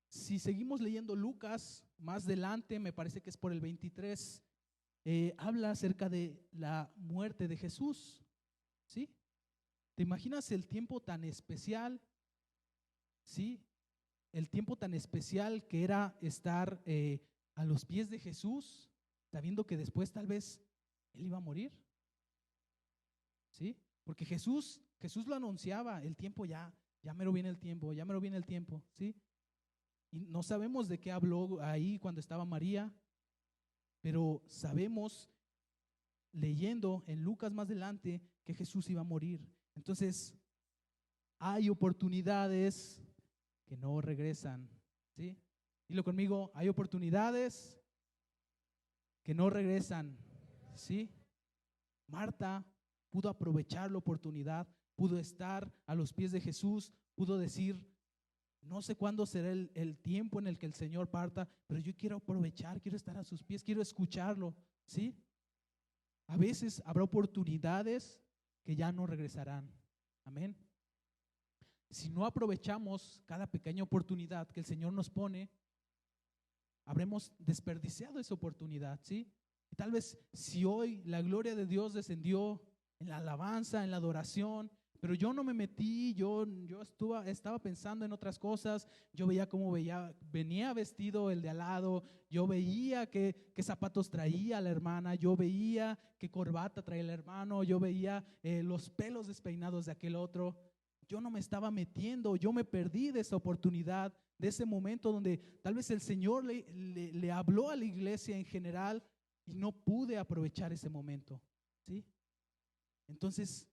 si seguimos leyendo Lucas, más adelante, me parece que es por el 23, habla acerca de la muerte de Jesús, ¿sí? ¿Te imaginas el tiempo tan especial? ¿Sí? El tiempo tan especial que era estar a los pies de Jesús, sabiendo que después tal vez Él iba a morir, ¿sí? Porque Jesús lo anunciaba, el tiempo ya mero viene el tiempo, ya mero viene el tiempo, ¿sí? Y no sabemos de qué habló ahí cuando estaba María, pero sabemos, leyendo en Lucas más adelante, que Jesús iba a morir. Entonces, hay oportunidades que no regresan, ¿sí? Dilo conmigo, hay oportunidades que no regresan, ¿sí? Marta pudo aprovechar la oportunidad, pudo estar a los pies de Jesús, pudo decir, no sé cuándo será el tiempo en el que el Señor parta, pero yo quiero aprovechar, quiero estar a sus pies, quiero escucharlo, ¿sí? A veces habrá oportunidades que ya no regresarán, amén. Si no aprovechamos cada pequeña oportunidad que el Señor nos pone, habremos desperdiciado esa oportunidad, ¿sí? Y tal vez si hoy la gloria de Dios descendió en la alabanza, en la adoración, pero yo no me metí, yo estaba pensando en otras cosas, yo veía cómo venía vestido el de al lado, yo veía qué zapatos traía la hermana, yo veía qué corbata traía el hermano, yo veía los pelos despeinados de aquel otro. Yo no me estaba metiendo, yo me perdí de esa oportunidad, de ese momento donde tal vez el Señor le habló a la iglesia en general y no pude aprovechar ese momento, ¿sí? Entonces,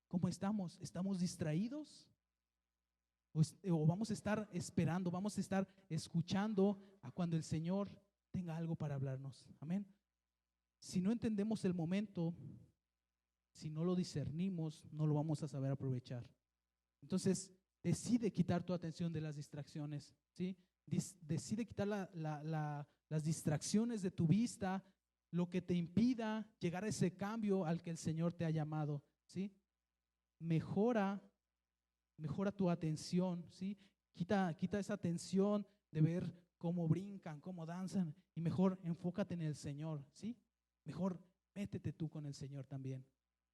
¿cómo estamos? ¿Estamos distraídos? ¿O vamos a estar esperando, vamos a estar escuchando a cuando el Señor tenga algo para hablarnos? Amén. Si no entendemos el momento, si no lo discernimos, no lo vamos a saber aprovechar. Entonces, decide quitar tu atención de las distracciones, ¿sí? Decide quitar las distracciones de tu vista, lo que te impida llegar a ese cambio al que el Señor te ha llamado, ¿sí? Mejora tu atención, ¿sí? Quita esa atención de ver cómo brincan, cómo danzan, y mejor enfócate en el Señor, ¿sí? Mejor métete tú con el Señor también.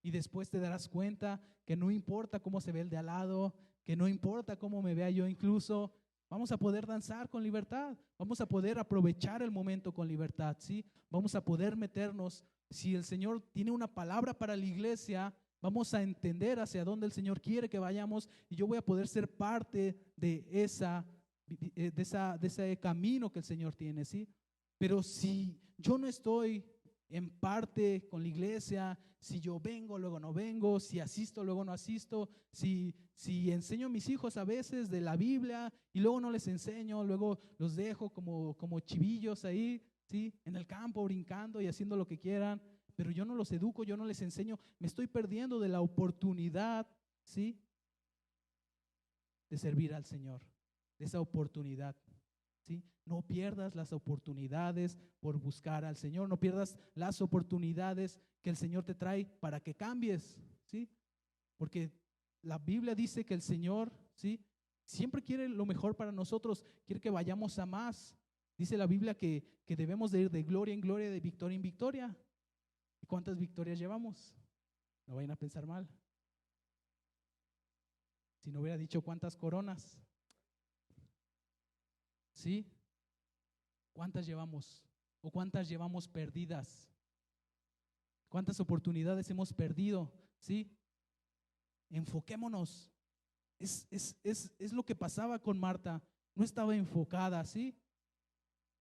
Y después te darás cuenta que no importa cómo se ve el de al lado, que no importa cómo me vea yo incluso, vamos a poder danzar con libertad, vamos a poder aprovechar el momento con libertad, ¿sí? Vamos a poder meternos, si el Señor tiene una palabra para la iglesia, vamos a entender hacia dónde el Señor quiere que vayamos y yo voy a poder ser parte de ese camino que el Señor tiene, ¿sí? Pero si yo no estoy en parte con la iglesia, si yo vengo, luego no vengo, si asisto, luego no asisto, si enseño a mis hijos a veces de la Biblia y luego no les enseño, luego los dejo como chivillos ahí, ¿sí? En el campo brincando y haciendo lo que quieran, pero yo no los educo, yo no les enseño, me estoy perdiendo de la oportunidad, ¿sí? de servir al Señor, de esa oportunidad. ¿Sí? No pierdas las oportunidades por buscar al Señor, no pierdas las oportunidades que el Señor te trae para que cambies, ¿sí? Porque la Biblia dice que el Señor, ¿sí?, siempre quiere lo mejor para nosotros, quiere que vayamos a más. Dice la Biblia que debemos de ir de gloria en gloria, de victoria en victoria. ¿Y cuántas victorias llevamos? No vayan a pensar mal. Si no hubiera dicho cuántas coronas, ¿sí? ¿Cuántas llevamos? ¿O cuántas llevamos perdidas? ¿Cuántas oportunidades hemos perdido? ¿Sí? Enfoquémonos. Es lo que pasaba con Marta. No estaba enfocada, ¿sí?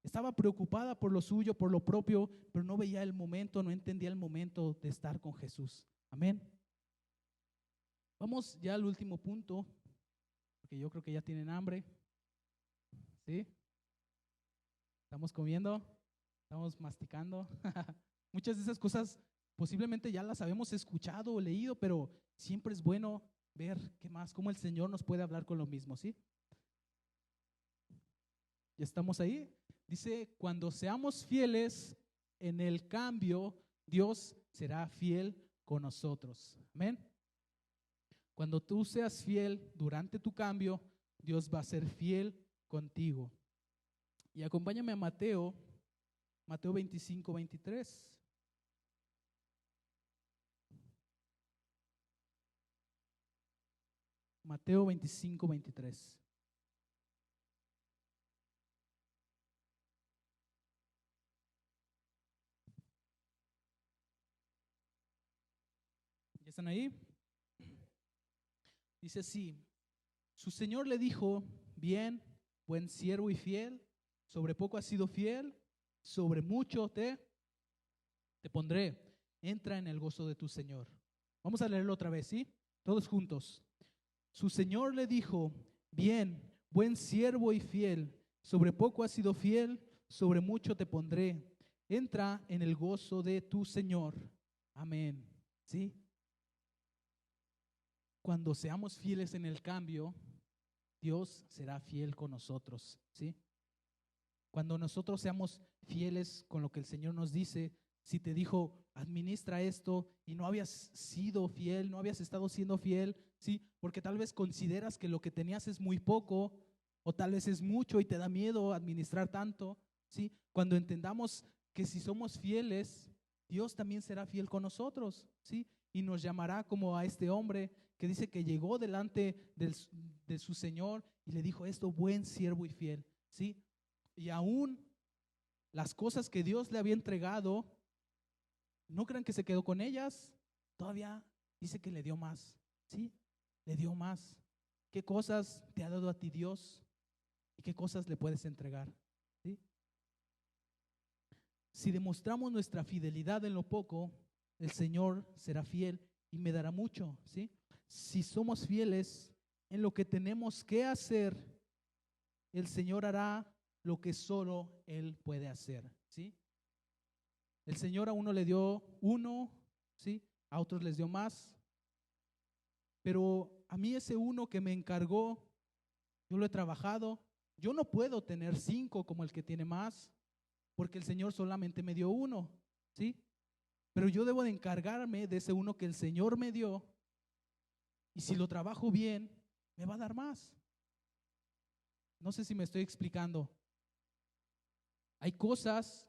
Estaba preocupada por lo suyo, por lo propio, pero no veía el momento, no entendía el momento de estar con Jesús. Amén. Vamos ya al último punto, porque yo creo que ya tienen hambre. ¿Sí? ¿Estamos comiendo? ¿Estamos masticando? Muchas de esas cosas posiblemente ya las habíamos escuchado o leído, pero siempre es bueno ver qué más, cómo el Señor nos puede hablar con lo mismo, ¿sí? ¿Ya estamos ahí? Dice, cuando seamos fieles en el cambio, Dios será fiel con nosotros. Amén. Cuando tú seas fiel durante tu cambio, Dios va a ser fiel contigo. Y acompáñame a Mateo 25, 23. Mateo 25, 23. ¿Ya están ahí? Dice así, su Señor le dijo, bien, buen siervo y fiel, sobre poco has sido fiel, sobre mucho te pondré, entra en el gozo de tu Señor. Vamos a leerlo otra vez, ¿sí? Todos juntos. Su Señor le dijo, bien, buen siervo y fiel, sobre poco has sido fiel, sobre mucho te pondré, entra en el gozo de tu Señor. Amén. ¿Sí? Cuando seamos fieles en el cambio, Dios será fiel con nosotros, ¿sí? Cuando nosotros seamos fieles con lo que el Señor nos dice, si te dijo, administra esto y no habías sido fiel, no habías estado siendo fiel, ¿sí? Porque tal vez consideras que lo que tenías es muy poco o tal vez es mucho y te da miedo administrar tanto, ¿sí? Cuando entendamos que si somos fieles, Dios también será fiel con nosotros, ¿sí? Y nos llamará como a este hombre que dice que llegó delante de su Señor y le dijo esto, buen siervo y fiel, ¿sí? Y aún las cosas que Dios le había entregado, no crean que se quedó con ellas, todavía dice que le dio más, ¿sí? Le dio más. ¿Qué cosas te ha dado a ti Dios? ¿Y qué cosas le puedes entregar? ¿Sí? Si demostramos nuestra fidelidad en lo poco, el Señor será fiel y me dará mucho, ¿sí? Si somos fieles en lo que tenemos que hacer, el Señor hará lo que solo Él puede hacer, ¿sí? El Señor a uno le dio uno, ¿sí? A otros les dio más, pero a mí ese uno que me encargó, yo lo he trabajado, yo no puedo tener 5 como el que tiene más, porque el Señor solamente me dio uno, ¿sí? Pero yo debo de encargarme de ese uno que el Señor me dio, y si lo trabajo bien, me va a dar más. No sé si me estoy explicando. Hay cosas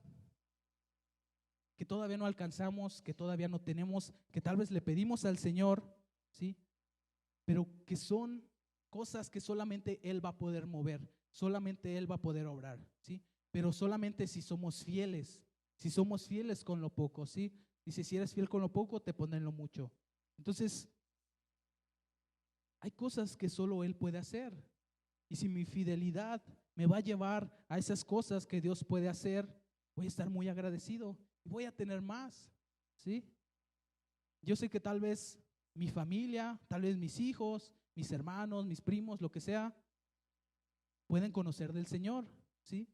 que todavía no alcanzamos, que todavía no tenemos, que tal vez le pedimos al Señor, ¿sí? Pero que son cosas que solamente Él va a poder mover, solamente Él va a poder obrar, ¿sí? Pero solamente si somos fieles con lo poco, ¿sí? Dice, si eres fiel con lo poco, te pondré en lo mucho. Entonces, hay cosas que solo Él puede hacer. Y si mi fidelidad me va a llevar a esas cosas que Dios puede hacer, voy a estar muy agradecido y voy a tener más, ¿sí? Yo sé que tal vez mi familia, tal vez mis hijos, mis hermanos, mis primos, lo que sea, pueden conocer del Señor, ¿sí?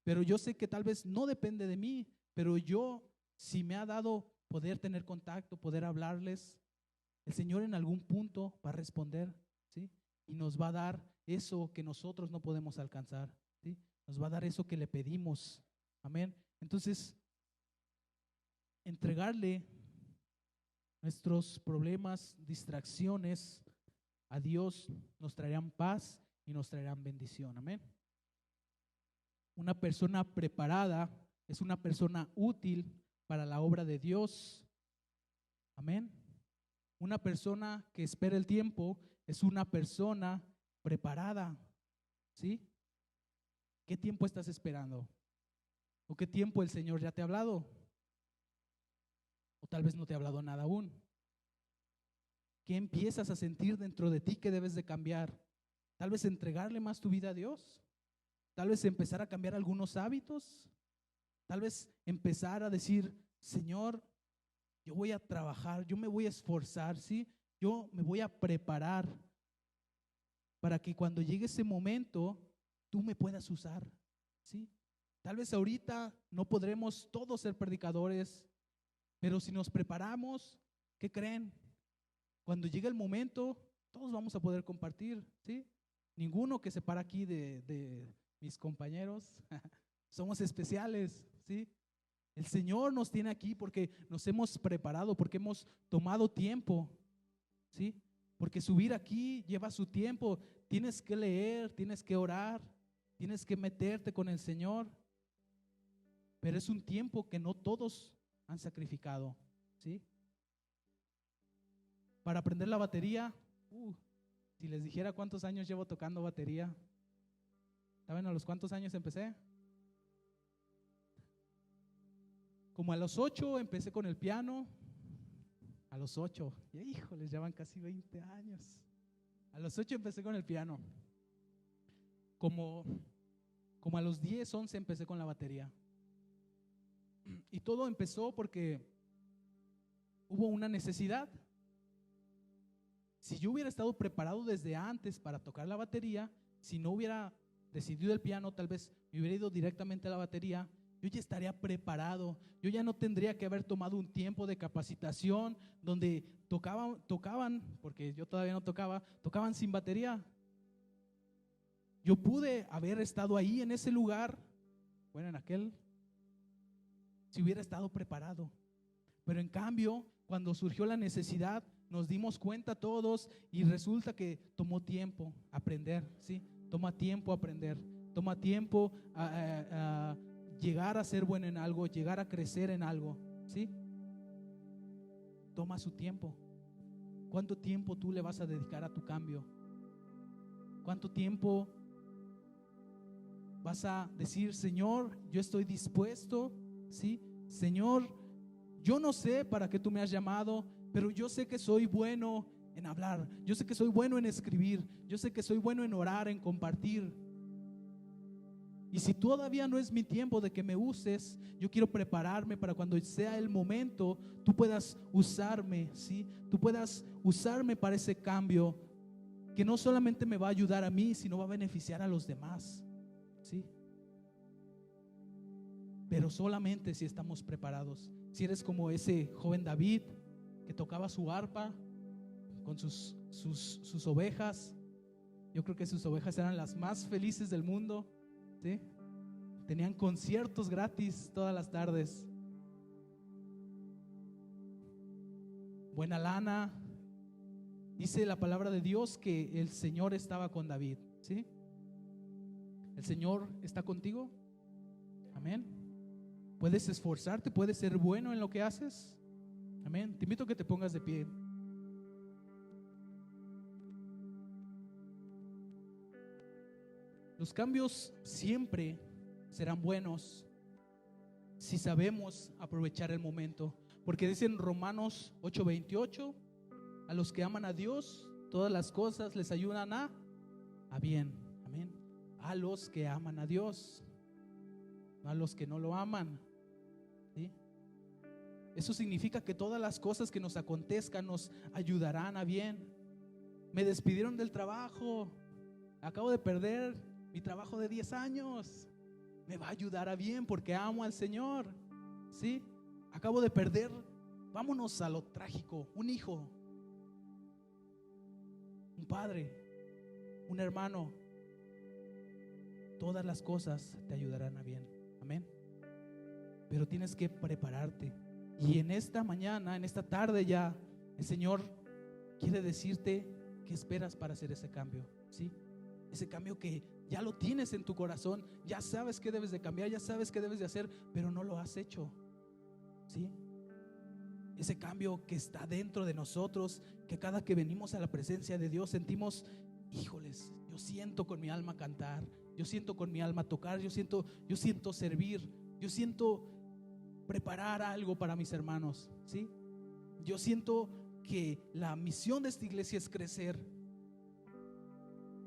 Pero yo sé que tal vez no depende de mí, pero yo, si me ha dado poder tener contacto, poder hablarles, el Señor en algún punto va a responder, ¿sí? y nos va a dar eso que nosotros no podemos alcanzar, ¿sí? Nos va a dar eso que le pedimos. Amén. Entonces, entregarle nuestros problemas, distracciones a Dios nos traerán paz y nos traerán bendición. Amén. Una persona preparada es una persona útil para la obra de Dios. Amén. Una persona que espera el tiempo es una persona preparada. ¿Sí? ¿Qué tiempo estás esperando? ¿O qué tiempo el Señor ya te ha hablado? O tal vez no te ha hablado nada aún. ¿Qué empiezas a sentir dentro de ti que debes de cambiar? Tal vez entregarle más tu vida a Dios. Tal vez empezar a cambiar algunos hábitos. Tal vez empezar a decir, Señor, yo voy a trabajar, yo me voy a esforzar, ¿sí? Yo me voy a preparar para que cuando llegue ese momento, tú me puedas usar, ¿sí? Tal vez ahorita no podremos todos ser predicadores, pero si nos preparamos, ¿qué creen? Cuando llegue el momento, todos vamos a poder compartir, ¿sí? Ninguno que se para aquí de mis compañeros, somos especiales, ¿sí? El Señor nos tiene aquí porque nos hemos preparado, porque hemos tomado tiempo, ¿sí? Porque subir aquí lleva su tiempo. Tienes que leer, tienes que orar, tienes que meterte con el Señor. Pero es un tiempo que no todos han sacrificado, ¿sí? Para aprender la batería, si les dijera cuántos años llevo tocando batería, ¿saben a los cuántos años empecé? Como a los 8 empecé con el piano, a los 8, híjoles, ya van casi 20 años. A los 8 empecé con el piano. Como a los 10, 11 empecé con la batería. Y todo empezó porque hubo una necesidad. Si yo hubiera estado preparado desde antes para tocar la batería, si no hubiera decidido el piano, tal vez me hubiera ido directamente a la batería, yo ya estaría preparado. Yo ya no tendría que haber tomado un tiempo de capacitación donde tocaban, porque yo todavía no tocaban sin batería. Yo pude haber estado ahí en ese lugar, bueno, en aquel, si hubiera estado preparado. Pero en cambio, cuando surgió la necesidad, nos dimos cuenta todos y resulta que tomó tiempo aprender, ¿sí? Toma tiempo aprender, toma tiempo a llegar a ser bueno en algo, llegar a crecer en algo, ¿sí? Toma su tiempo. ¿Cuánto tiempo tú le vas a dedicar a tu cambio? ¿Cuánto tiempo vas a decir, Señor, yo estoy dispuesto, ¿sí? Señor, yo no sé para qué tú me has llamado, pero yo sé que soy bueno en hablar, yo sé que soy bueno en escribir, yo sé que soy bueno en orar, en compartir. Y si todavía no es mi tiempo de que me uses, yo quiero prepararme para cuando sea el momento, tú puedas usarme, ¿sí? Tú puedas usarme para ese cambio que no solamente me va a ayudar a mí, sino va a beneficiar a los demás, ¿sí? Pero solamente si estamos preparados. Si eres como ese joven David que tocaba su arpa con sus ovejas, yo creo que sus ovejas eran las más felices del mundo, ¿sí? Tenían conciertos gratis todas las tardes, buena lana. Dice la palabra de Dios que el Señor estaba con David, ¿sí? ¿El Señor está contigo? Amén. ¿Puedes esforzarte? ¿Puedes ser bueno en lo que haces? Amén. Te invito a que te pongas de pie. Los cambios siempre serán buenos si sabemos aprovechar el momento. Porque dice en Romanos 8:28, a los que aman a Dios, todas las cosas les ayudan a bien. Amén. A los que aman a Dios, no a los que no lo aman, ¿sí? Eso significa que todas las cosas que nos acontezcan nos ayudarán a bien. Me despidieron del trabajo, acabo de perder mi trabajo de 10 años. Me va a ayudar a bien porque amo al Señor, ¿sí? Acabo de perder, vámonos a lo trágico, un hijo, un padre. un hermano, todas las cosas te ayudarán a bien. Amén. Pero tienes que prepararte. Y en esta mañana, en esta tarde ya, el Señor quiere decirte qué esperas para hacer ese cambio, ¿sí? Ese cambio que ya lo tienes en tu corazón, ya sabes qué debes de cambiar, ya sabes qué debes de hacer, pero no lo has hecho, ¿sí? Ese cambio que está dentro de nosotros, que cada que venimos a la presencia de Dios sentimos, híjoles, yo siento con mi alma cantar, yo siento con mi alma tocar, yo siento servir, yo siento preparar algo para mis hermanos, ¿sí? Yo siento que la misión de esta iglesia es crecer.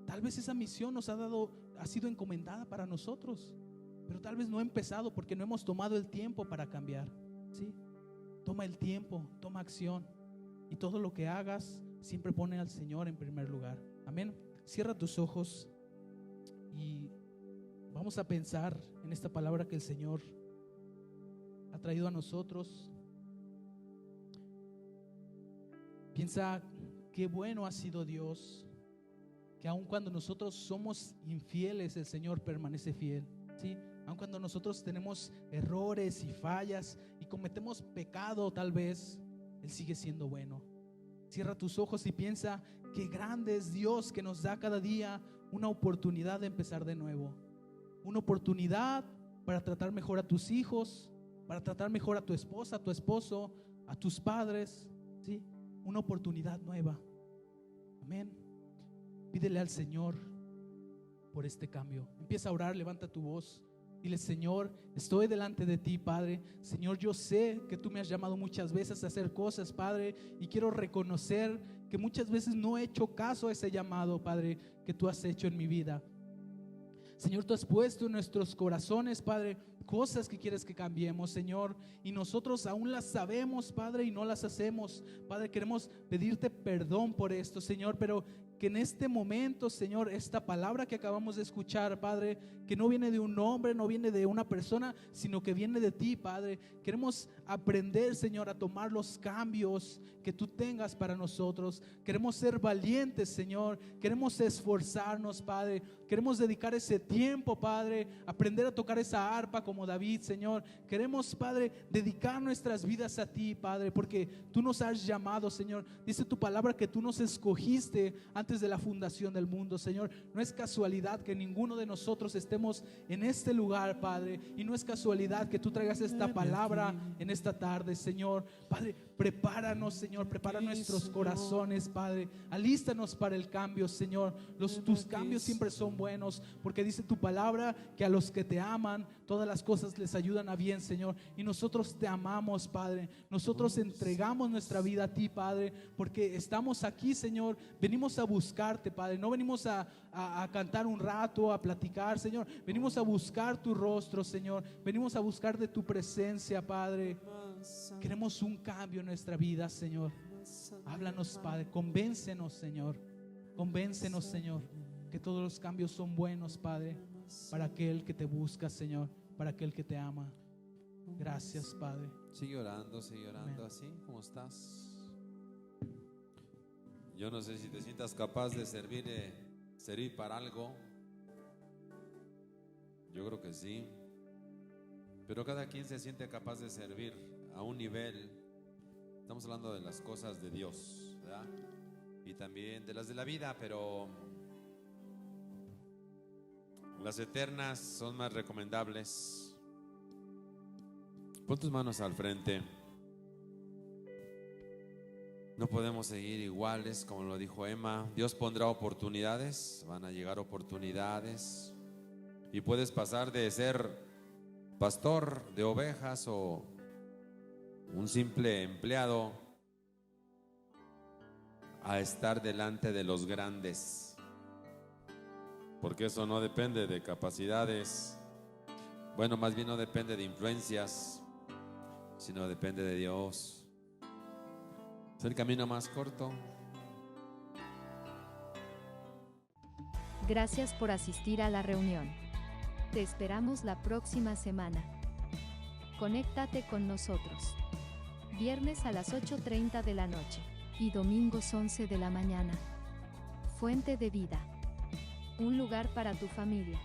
Tal vez esa misión ha sido encomendada para nosotros, pero tal vez no ha empezado porque no hemos tomado el tiempo para cambiar, ¿sí? Toma el tiempo, toma acción, y todo lo que hagas siempre pone al Señor en primer lugar. Amén. Cierra tus ojos y vamos a pensar en esta palabra que el Señor ha traído a nosotros. Piensa qué bueno ha sido Dios, que aun cuando nosotros somos infieles, el Señor permanece fiel, ¿sí? Aun cuando nosotros tenemos errores y fallas y cometemos pecado, tal vez Él sigue siendo bueno. Cierra tus ojos y piensa qué grande es Dios, que nos da cada día una oportunidad de empezar de nuevo. Una oportunidad para tratar mejor a tus hijos, para tratar mejor a tu esposa, a tu esposo, a tus padres, ¿sí? Una oportunidad nueva. Amén. Pídele al Señor por este cambio. Empieza a orar, levanta tu voz. Dile: Señor, estoy delante de ti, Padre. Señor, yo sé que tú me has llamado muchas veces a hacer cosas, Padre, y quiero reconocer que muchas veces no he hecho caso a ese llamado, Padre, que tú has hecho en mi vida. Señor, tú has puesto en nuestros corazones, Padre, cosas que quieres que cambiemos, Señor, y nosotros aún las sabemos, Padre, y no las hacemos. Padre, queremos pedirte perdón por esto, Señor, pero que en este momento, Señor, esta palabra que acabamos de escuchar, Padre, que no viene de un hombre, no viene de una persona, sino que viene de ti, Padre. Queremos aprender, Señor, a tomar los cambios que tú tengas para nosotros. Queremos ser valientes, Señor. Queremos esforzarnos, Padre. Queremos dedicar ese tiempo, Padre, aprender a tocar esa arpa como David, Señor. Queremos, Padre, dedicar nuestras vidas a ti, Padre, porque tú nos has llamado, Señor. Dice tu palabra que tú nos escogiste antes de la fundación del mundo, Señor. No es casualidad que ninguno de nosotros estemos en este lugar, Padre, y no es casualidad que tú traigas esta palabra en esta tarde, Señor. Padre, prepáranos, Señor, prepara nuestros corazones, Padre. Alístanos para el cambio, Señor. Tus cambios siempre son buenos, porque dice tu palabra que a los que te aman todas las cosas les ayudan a bien, Señor. Y nosotros te amamos, Padre. Nosotros entregamos nuestra vida a ti, Padre, porque estamos aquí, Señor. Venimos a buscarte, Padre. No venimos a cantar un rato, a platicar, Señor. Venimos a buscar tu rostro, Señor. Venimos a buscar de tu presencia, Padre. Queremos un cambio en nuestra vida, Señor. Háblanos, Padre. Convéncenos, Señor. Convéncenos, Señor, que todos los cambios son buenos, Padre, para aquel que te busca, Señor, para aquel que te ama. Gracias, Padre. Sigue orando Amén. así como estás. Yo no sé si te sientas capaz de servir para algo. Yo creo que sí. Pero cada quien se siente capaz de servir a un nivel. Estamos hablando de las cosas de Dios, ¿verdad? Y también de las de la vida, pero las eternas son más recomendables. Pon tus manos al frente. No podemos seguir iguales, como lo dijo Emma. Dios pondrá oportunidades, van a llegar oportunidades, y puedes pasar de ser pastor de ovejas o un simple empleado a estar delante de los grandes, porque eso no depende de capacidades. Bueno, más bien no depende de influencias, sino depende de Dios. Es el camino más corto. Gracias por asistir a la reunión. Te esperamos la próxima semana. Conéctate con nosotros. Viernes a las 8:30 de la noche y domingos 11 de la mañana. Fuente de Vida. Un lugar para tu familia.